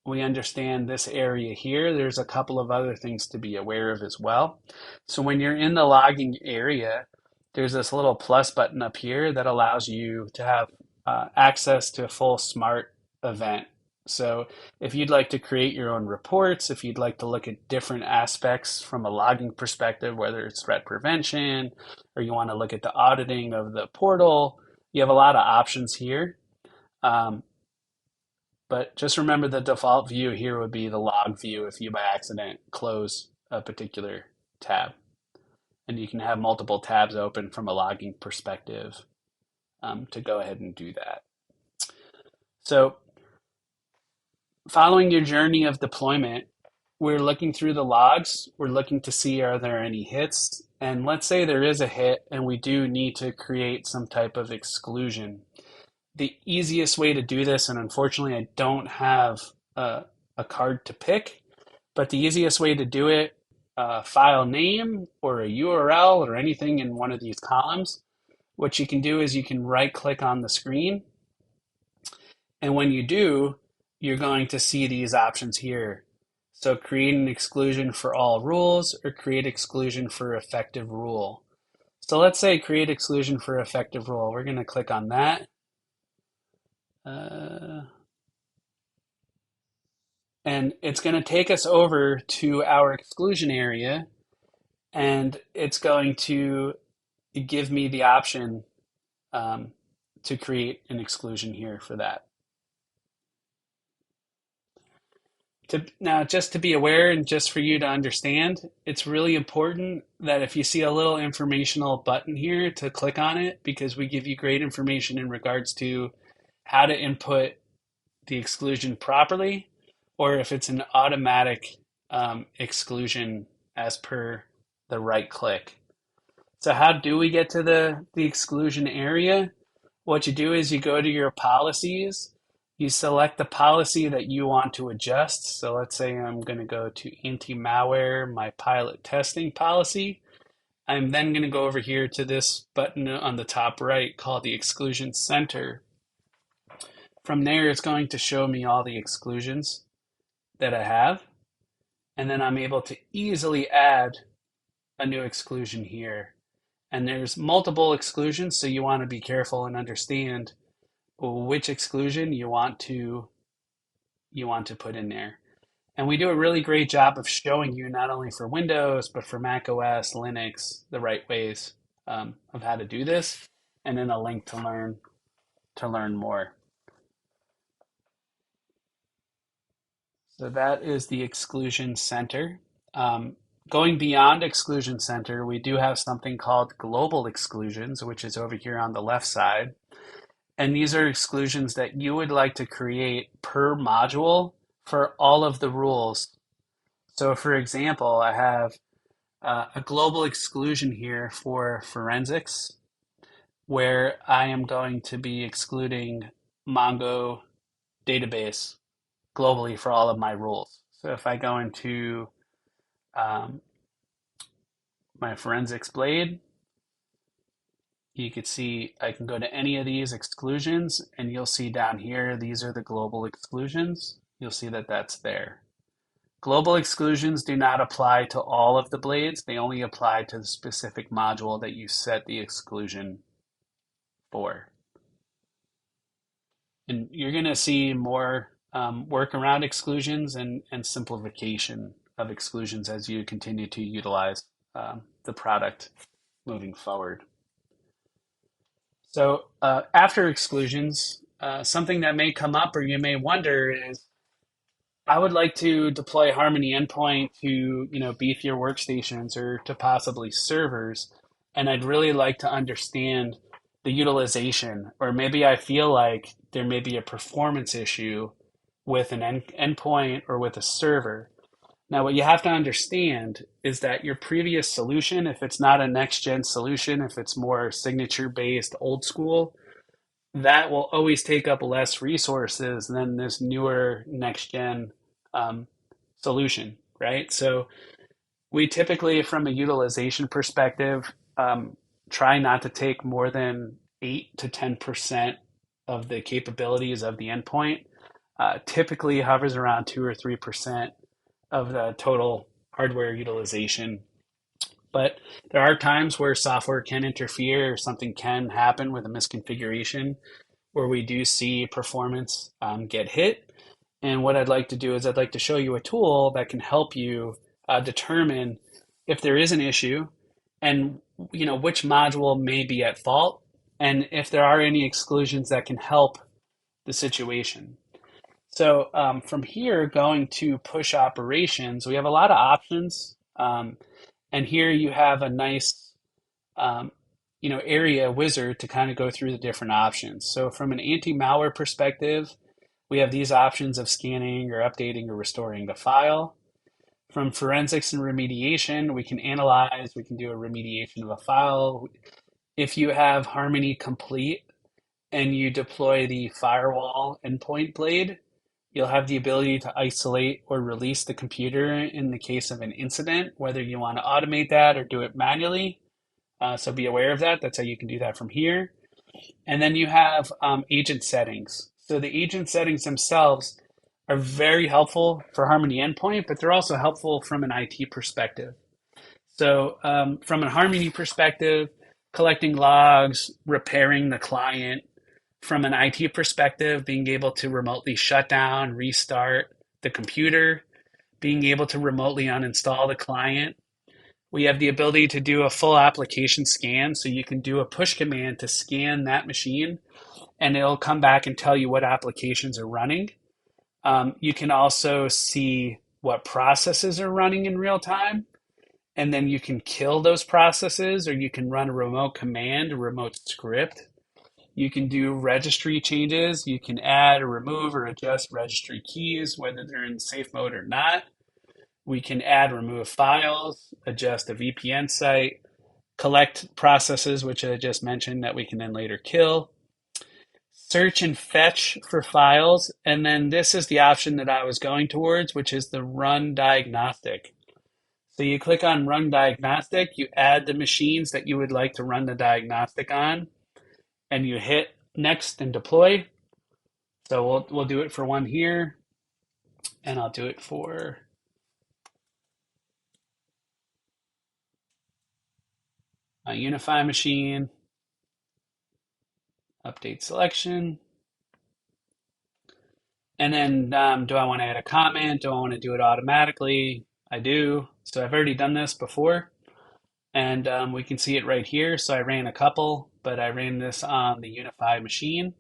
We understand this area here. There's a couple of other things to be aware of as well. So when you're in the logging area, there's this little plus button up here that allows you to have access to a full smart event. So if you'd like to create your own reports, if you'd like to look at different aspects from a logging perspective, whether it's threat prevention, or you want to look at the auditing of the portal, you have a lot of options here. But just remember the default view here would be the log view if you by accident close a particular tab. And you can have multiple tabs open from a logging perspective to go ahead and do that. So following your journey of deployment, we're looking through the logs. We're looking to see, are there any hits? And let's say there is a hit and we do need to create some type of exclusion. The easiest way to do this, and unfortunately I don't have a card to pick, but the easiest way to do it, file name or a URL or anything in one of these columns, what you can do is you can right click on the screen. And when you do, you're going to see these options here. So create an exclusion for all rules or create exclusion for effective rule. So let's say create exclusion for effective rule. We're going to click on that. And it's going to take us over to our exclusion area, and it's going to give me the option to create an exclusion here for that. Now, just to be aware and just for you to understand, it's really important that if you see a little informational button here to click on it, because we give you great information in regards to how to input the exclusion properly, or if it's an automatic exclusion as per the right click. So how do we get to the exclusion area? What you do is you go to your policies, you select the policy that you want to adjust. So let's say I'm going to go to anti-malware, my pilot testing policy. I'm then going to go over here to this button on the top right called the Exclusion Center. From there, it's going to show me all the exclusions that I have. And then I'm able to easily add a new exclusion here. And there's multiple exclusions, so you want to be careful and understand which exclusion you want to put in there. And we do a really great job of showing you not only for Windows, but for Mac OS, Linux, the right ways of how to do this, and then a link to learn more. So that is the Exclusion Center. Going beyond Exclusion Center, we do have something called Global Exclusions, which is over here on the left side. And these are exclusions that you would like to create per module for all of the rules. So for example, I have a global exclusion here for forensics, where I am going to be excluding Mongo database globally for all of my rules. So if I go into my forensics blade, you could see I can go to any of these exclusions and you'll see down here, these are the global exclusions. You'll see that that's there. Global exclusions do not apply to all of the blades. They only apply to the specific module that you set the exclusion for. And you're going to see more work around exclusions and simplification of exclusions as you continue to utilize the product moving forward. So after exclusions, something that may come up or you may wonder is, I would like to deploy Harmony Endpoint to, beef your workstations or to possibly servers, and I'd really like to understand the utilization, or maybe I feel like there may be a performance issue with an endpoint or with a server. Now, what you have to understand is that your previous solution, if it's not a next gen solution, if it's more signature based, old school, that will always take up less resources than this newer next gen um, solution, right? So we typically, from a utilization perspective, try not to take more than 8 to 10% of the capabilities of the endpoint. Typically hovers around 2 or 3% of the total hardware utilization. But there are times where software can interfere or something can happen with a misconfiguration where we do see performance get hit. And what I'd like to do is I'd like to show you a tool that can help you determine if there is an issue and which module may be at fault and if there are any exclusions that can help the situation. So from here, going to push operations, we have a lot of options. And here you have a nice um, area wizard to kind of go through the different options. So from an anti-malware perspective, we have these options of scanning or updating or restoring the file. From forensics and remediation, we can analyze, we can do a remediation of a file. If you have Harmony complete and you deploy the firewall endpoint blade, you'll have the ability to isolate or release the computer in the case of an incident, whether you want to automate that or do it manually. So be aware of that. That's how you can do that from here. And then you have agent settings. So the agent settings themselves are very helpful for Harmony Endpoint, but they're also helpful from an IT perspective. So from a Harmony perspective, collecting logs, repairing the client. From an IT perspective, being able to remotely shut down, restart the computer, being able to remotely uninstall the client. We have the ability to do a full application scan, so you can do a push command to scan that machine, and it'll come back and tell you what applications are running. You can also see what processes are running in real time, and then you can kill those processes, or you can run a remote command, a remote script. You can do registry changes. You can add or remove or adjust registry keys, whether they're in safe mode or not. We can add, remove files, adjust a VPN site, collect processes, which I just mentioned that we can then later kill, search and fetch for files. And then this is the option that I was going towards, which is the run diagnostic. So you click on run diagnostic, you add the machines that you would like to run the diagnostic on, and you hit next and deploy. So we'll do it for one here, and I'll do it for a Unify machine, update selection. And then do I want to add a comment? Do I want to do it automatically? I do. So I've already done this before, and we can see it right here. So I ran a couple, but I ran this on the Unify machine.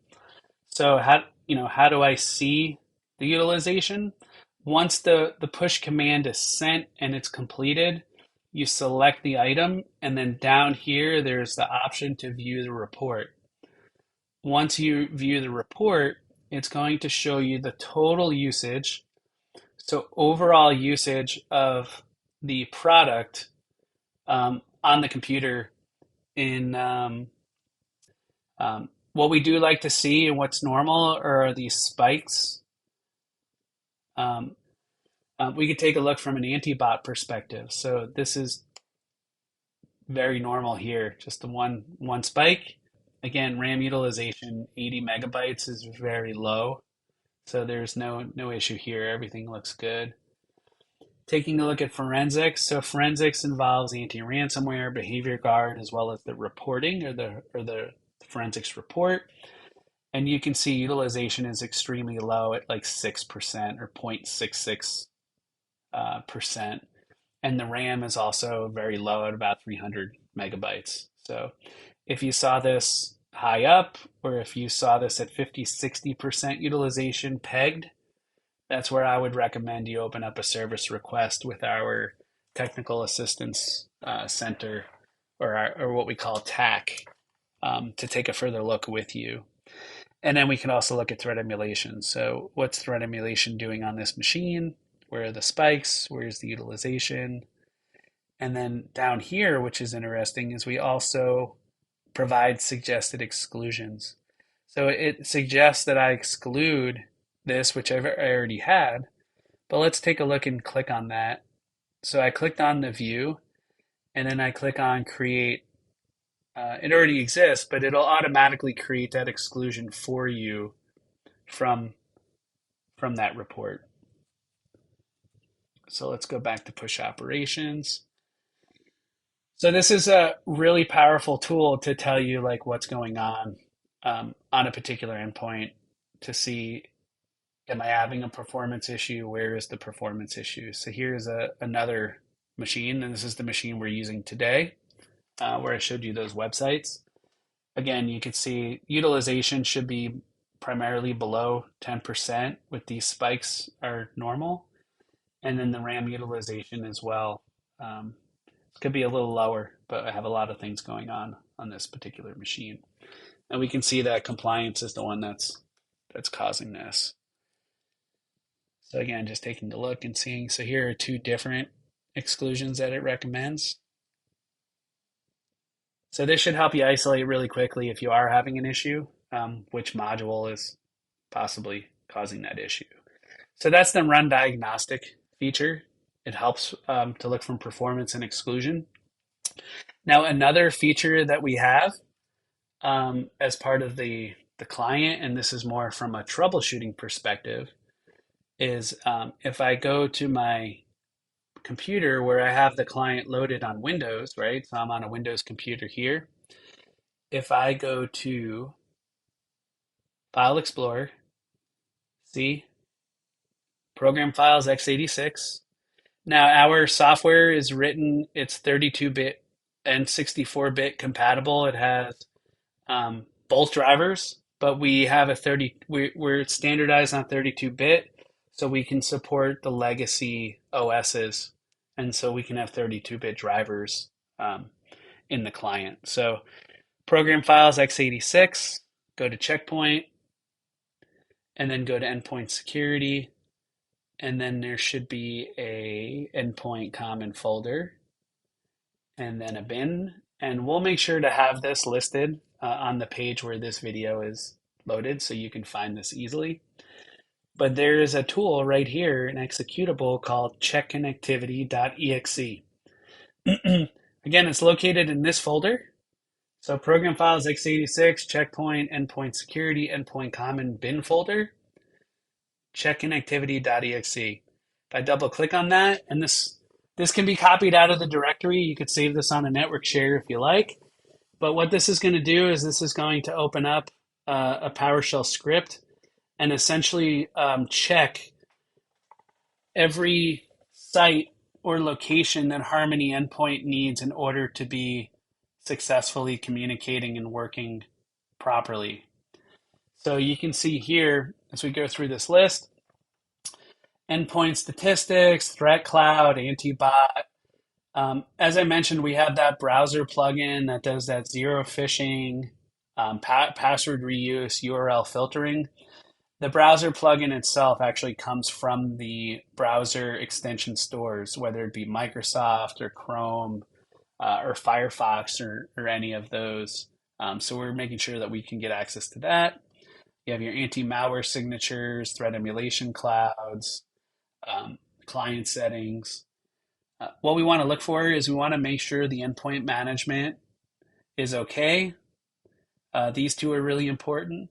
So how do I see the utilization? Once the push command is sent and it's completed, you select the item, and then down here there's the option to view the report. Once you view the report, it's going to show you the total usage. So overall usage of the product on the computer in what we do like to see and what's normal are these spikes. Um, we could take a look from an anti-bot perspective. So this is very normal here, just the one spike. Again, RAM utilization 80 megabytes is very low, so there's no issue here. Everything looks good. Taking a look at forensics. So forensics involves anti-ransomware, behavior guard, as well as the reporting or the forensics report. And you can see utilization is extremely low at like 6% or 0.66%. And the RAM is also very low at about 300 megabytes. So if you saw this high up, or if you saw this at 50, 60% utilization pegged, that's where I would recommend you open up a service request with our technical assistance center, or what we call TAC, to take a further look with you. And then we can also look at threat emulation. So what's threat emulation doing on this machine? Where are the spikes? Where's the utilization? And then down here, which is interesting, is we also provide suggested exclusions. So it suggests that I exclude this, which I already had, but let's take a look and click on that. So I clicked on the view, and then I click on create. It already exists, but it'll automatically create that exclusion for you from that report. So let's go back to push operations. So this is a really powerful tool to tell you like what's going on a particular endpoint, to see, am I having a performance issue? Where is the performance issue? So here's another machine, and this is the machine we're using today, where I showed you those websites. Again, you can see utilization should be primarily below 10%, with these spikes are normal. And then the RAM utilization as well. Could be a little lower, but I have a lot of things going on this particular machine. And we can see that compliance is the one that's causing this. So again, just taking a look and seeing. So here are two different exclusions that it recommends. So this should help you isolate really quickly if you are having an issue, which module is possibly causing that issue. So that's the run diagnostic feature. It helps to look for performance and exclusion. Now, another feature that we have as part of the client, and this is more from a troubleshooting perspective, is if I go to my computer where I have the client loaded on Windows, right? So I'm on a Windows computer here. If I go to File Explorer, see, Program Files x86. Now our software is written, it's 32-bit and 64-bit compatible. It has both drivers, but we have we're standardized on 32-bit, so we can support the legacy OSs, and so we can have 32-bit drivers in the client. So Program Files x86, go to Checkpoint, and then go to Endpoint Security, and then there should be a Endpoint Common folder, and then a bin, and we'll make sure to have this listed on the page where this video is loaded so you can find this easily. But there is a tool right here, an executable called checkconnectivity.exe. Again, it's located in this folder. So Program Files x86, Checkpoint, Endpoint Security, Endpoint Common bin folder, checkconnectivity.exe. If I double click on that, and this can be copied out of the directory. You could save this on a network share if you like. But what this is going to do is this is going to open up a PowerShell script and essentially check every site or location that Harmony endpoint needs in order to be successfully communicating and working properly. So you can see here, as we go through this list, endpoint statistics, threat cloud, anti-bot. As I mentioned, we have that browser plugin that does that zero phishing, password reuse, URL filtering. The browser plugin itself actually comes from the browser extension stores, whether it be Microsoft or Chrome or Firefox or any of those. So we're making sure that we can get access to that. You have your anti-malware signatures, threat emulation clouds, client settings. What we want to look for is we want to make sure the endpoint management is okay. These two are really important.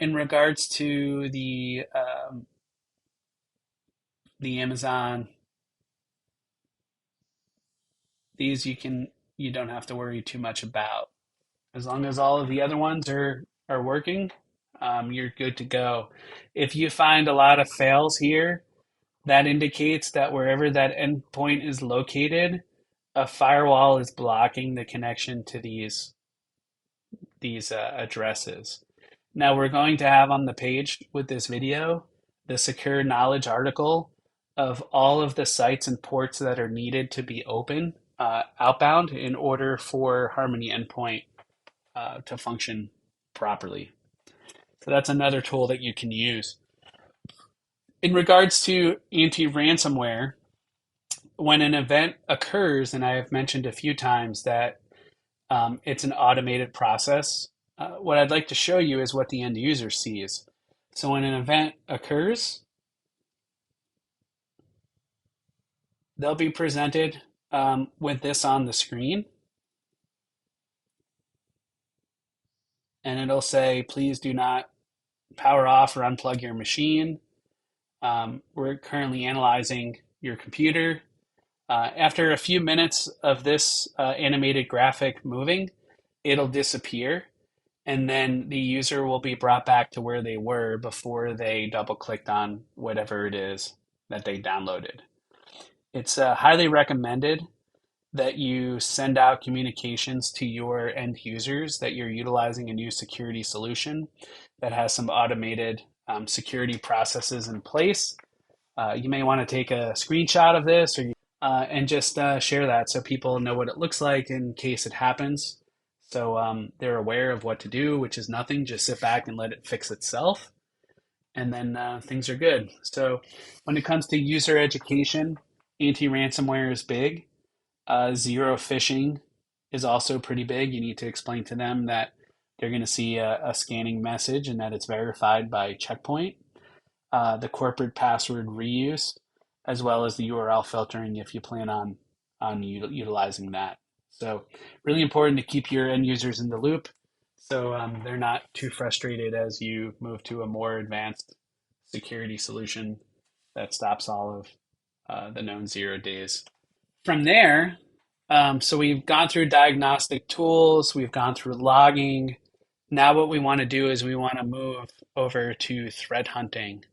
In regards to the Amazon, these you don't have to worry too much about. As long as all of the other ones are working, you're good to go. If you find a lot of fails here, that indicates that wherever that endpoint is located, a firewall is blocking the connection to these addresses. Now we're going to have on the page with this video the secure knowledge article of all of the sites and ports that are needed to be open outbound in order for Harmony Endpoint to function properly. So that's another tool that you can use. In regards to anti-ransomware, when an event occurs, and I have mentioned a few times that it's an automated process, what I'd like to show you is what the end user sees. So when an event occurs, they'll be presented with this on the screen, and it'll say, please do not power off or unplug your machine. We're currently analyzing your computer. After a few minutes of this animated graphic moving, it'll disappear, and then the user will be brought back to where they were before they double clicked on whatever it is that they downloaded. It's highly recommended that you send out communications to your end users that you're utilizing a new security solution that has some automated security processes in place. You may want to take a screenshot of this and just share that so people know what it looks like in case it happens. So they're aware of what to do, which is nothing. Just sit back and let it fix itself. And then things are good. So when it comes to user education, anti-ransomware is big. Zero phishing is also pretty big. You need to explain to them that they're going to see a scanning message and that it's verified by checkpoint. The corporate password reuse, as well as the URL filtering if you plan on utilizing that. So really important to keep your end users in the loop so they're not too frustrated as you move to a more advanced security solution that stops all of the known 0 days. From there, so we've gone through diagnostic tools, we've gone through logging. Now what we want to do is we want to move over to threat hunting.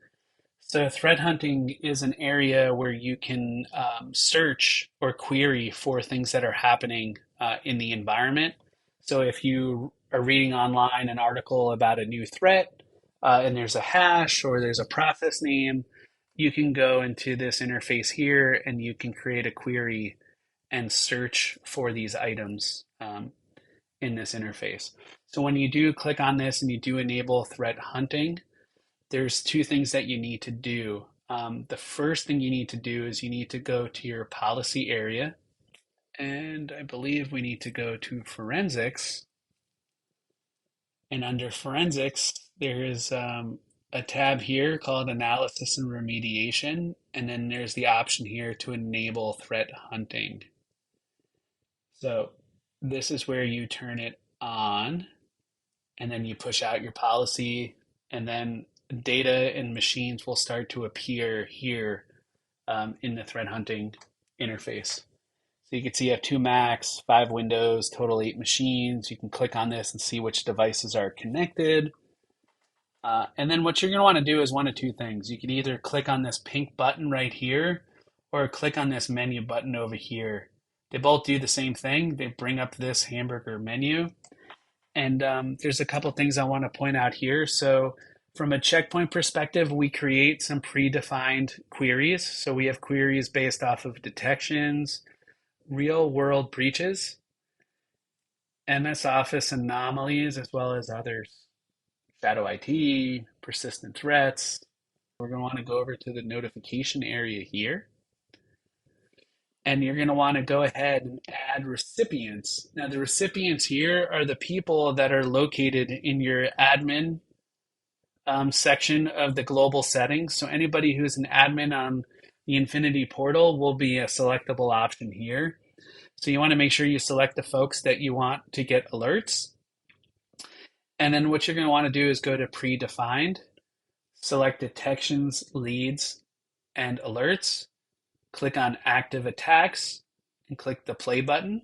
So threat hunting is an area where you can search or query for things that are happening in the environment. So if you are reading online an article about a new threat and there's a hash or there's a process name, you can go into this interface here and you can create a query and search for these items in this interface. So when you do click on this and you do enable threat hunting, there's two things that you need to do. The first thing you need to do is you need to go to your policy area, and I believe we need to go to forensics. And under forensics, there is a tab here called analysis and remediation, and then there's the option here to enable threat hunting. So this is where you turn it on, and then you push out your policy, and then data and machines will start to appear here in the threat hunting interface. So you can see you have 2 Macs, 5 Windows, total 8 machines. You can click on this and see which devices are connected. And then what you're going to want to do is one of two things. You can either click on this pink button right here or click on this menu button over here. They both do the same thing. They bring up this hamburger menu. And there's a couple things I want to point out here. So from a checkpoint perspective, we create some predefined queries. So we have queries based off of detections, real world breaches, MS Office anomalies, as well as others, shadow IT, persistent threats. We're going to want to go over to the notification area here. And you're going to want to go ahead and add recipients. Now, the recipients here are the people that are located in your admin section of the global settings. So anybody who's an admin on the Infinity portal will be a selectable option here. So you want to make sure you select the folks that you want to get alerts. And then what you're going to want to do is go to predefined, select detections, leads, and alerts. Click on active attacks and click the play button.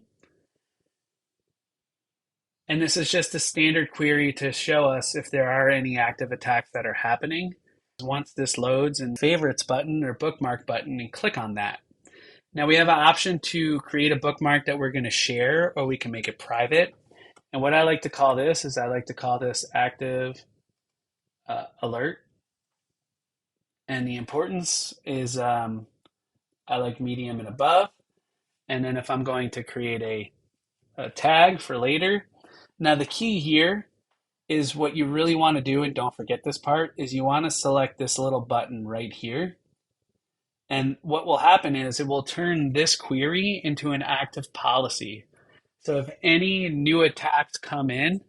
And this is just a standard query to show us if there are any active attacks that are happening. Once this loads, and favorites button or bookmark button, and click on that. Now we have an option to create a bookmark that we're going to share, or we can make it private. And what I like to call this is I like to call this active alert. And the importance is I like medium and above. And then if I'm going to create a tag for later, now the key here is what you really want to do, and don't forget this part, is you want to select this little button right here. And what will happen is it will turn this query into an active policy. So if any new attacks come in,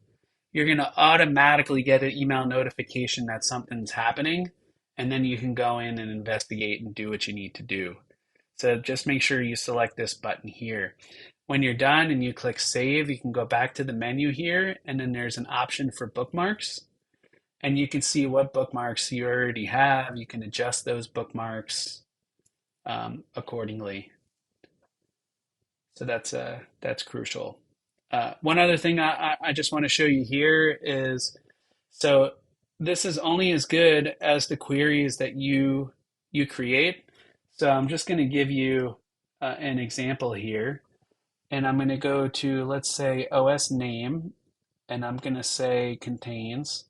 you're going to automatically get an email notification that something's happening, and then you can go in and investigate and do what you need to do. So just make sure you select this button here. When you're done and you click save, you can go back to the menu here, and then there's an option for bookmarks. And you can see what bookmarks you already have. You can adjust those bookmarks accordingly. So that's crucial. One other thing I just want to show you here is, so this is only as good as the queries that you create. So I'm just going to give you an example here, and I'm going to go to, let's say, OS name, and I'm going to say contains,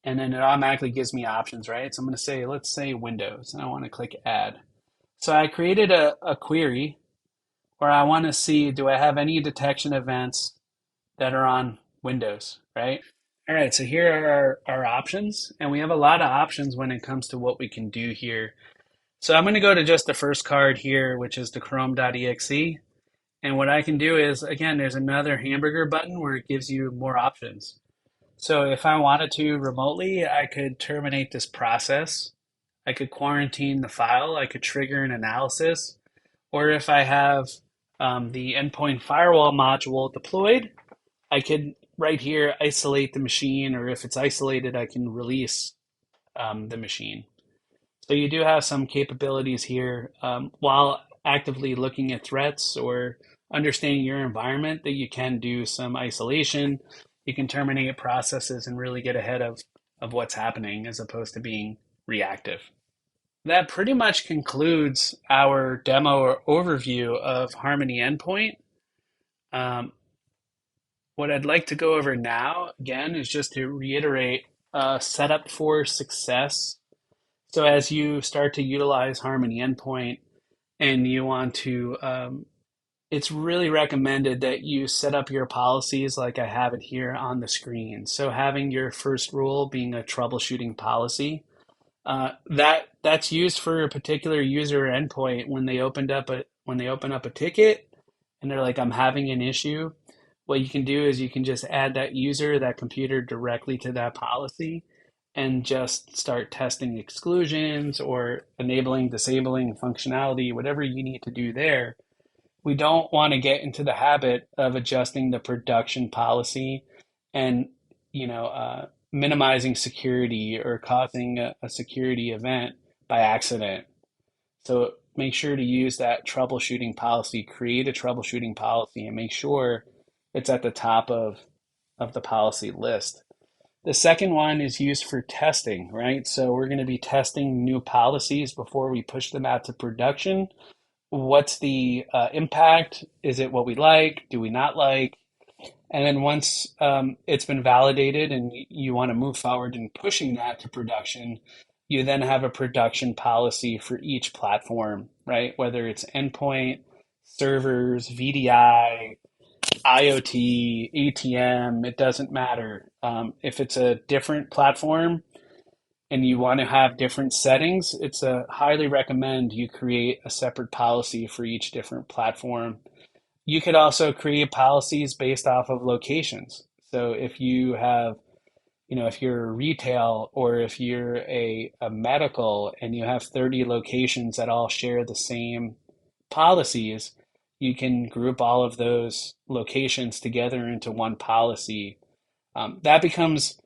and then it automatically gives me options, right? So I'm going to say, let's say Windows, and I want to click add. So I created a query where I want to see, do I have any detection events that are on Windows, right? All right, so here are our options, and we have a lot of options when it comes to what we can do here. So I'm going to go to just the first card here, which is the chrome.exe. And what I can do is, again, there's another hamburger button where it gives you more options. So if I wanted to remotely, I could terminate this process. I could quarantine the file. I could trigger an analysis. Or if I have the endpoint firewall module deployed, I could right here isolate the machine, or if it's isolated, I can release the machine. So you do have some capabilities here while actively looking at threats or understanding your environment, that you can do some isolation. You can terminate processes and really get ahead of what's happening as opposed to being reactive. That pretty much concludes our demo or overview of Harmony Endpoint. Um, what I'd like to go over now, again, is just to reiterate setup for success. So as you start to utilize Harmony Endpoint and you want to, it's really recommended that you set up your policies like I have it here on the screen. So having your first rule being a troubleshooting policy, that's used for a particular user or endpoint when they open up a ticket and they're like, I'm having an issue. What you can do is you can just add that user, that computer directly to that policy and just start testing exclusions or enabling, disabling functionality, whatever you need to do there. We don't want to get into the habit of adjusting the production policy and, minimizing security or causing a security event by accident. So make sure to use that troubleshooting policy, create a troubleshooting policy, and make sure it's at the top of the policy list. The second one is used for testing, right? So we're going to be testing new policies before we push them out to production. What's the impact? Is it what we like? Do we not like? And then once it's been validated and you want to move forward in pushing that to production, you then have a production policy for each platform, right? Whether it's endpoint, servers, VDI, IoT, ATM, it doesn't matter. If it's a different platform and you want to have different settings, it's a highly recommend you create a separate policy for each different platform. You could also create policies based off of locations. So if you have, if you're retail or if you're a medical and you have 30 locations that all share the same policies, you can group all of those locations together into one policy. That becomes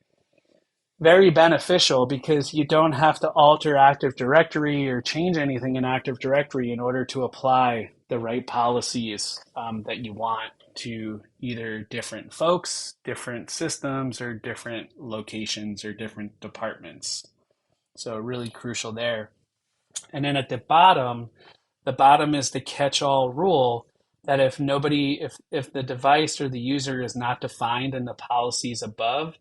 very beneficial because you don't have to alter Active Directory or change anything in Active Directory in order to apply the right policies that you want to either different folks, different systems, or different locations or different departments. So really crucial there. And then at the bottom is the catch-all rule that if the device or the user is not defined in the policies above,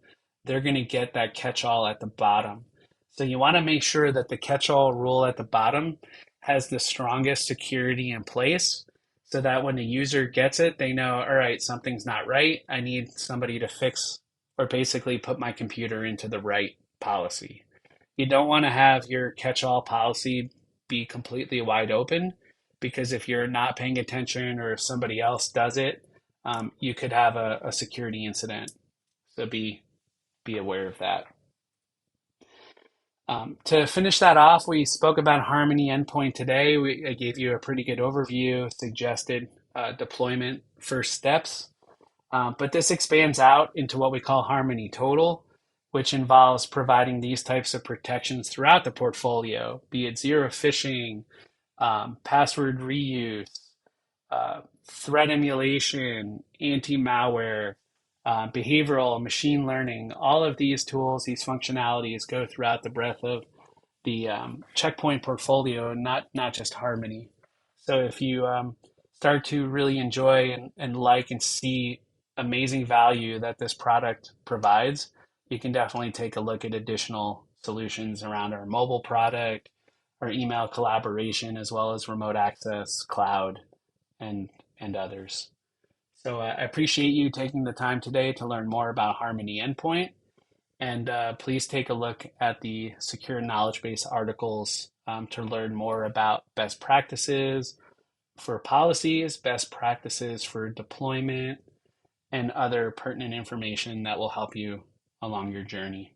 they're going to get that catch-all at the bottom. So you want to make sure that the catch-all rule at the bottom has the strongest security in place so that when the user gets it, they know, all right, something's not right. I need somebody to fix or basically put my computer into the right policy. You don't want to have your catch-all policy be completely wide open because if you're not paying attention or if somebody else does it, you could have a security incident. So be aware of that. To finish that off, we spoke about Harmony Endpoint today. I gave you a pretty good overview, suggested deployment first steps. But this expands out into what we call Harmony Total, which involves providing these types of protections throughout the portfolio, be it zero phishing, password reuse, threat emulation, anti-malware, behavioral, machine learning. All of these tools, these functionalities go throughout the breadth of the Checkpoint portfolio, not just Harmony. So if you start to really enjoy and like and see amazing value that this product provides, you can definitely take a look at additional solutions around our mobile product, our email collaboration, as well as remote access, cloud, and and others. So I appreciate you taking the time today to learn more about Harmony Endpoint. And please take a look at the Secure Knowledge Base articles to learn more about best practices for policies, best practices for deployment, and other pertinent information that will help you along your journey.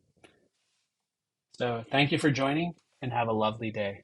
So thank you for joining and have a lovely day.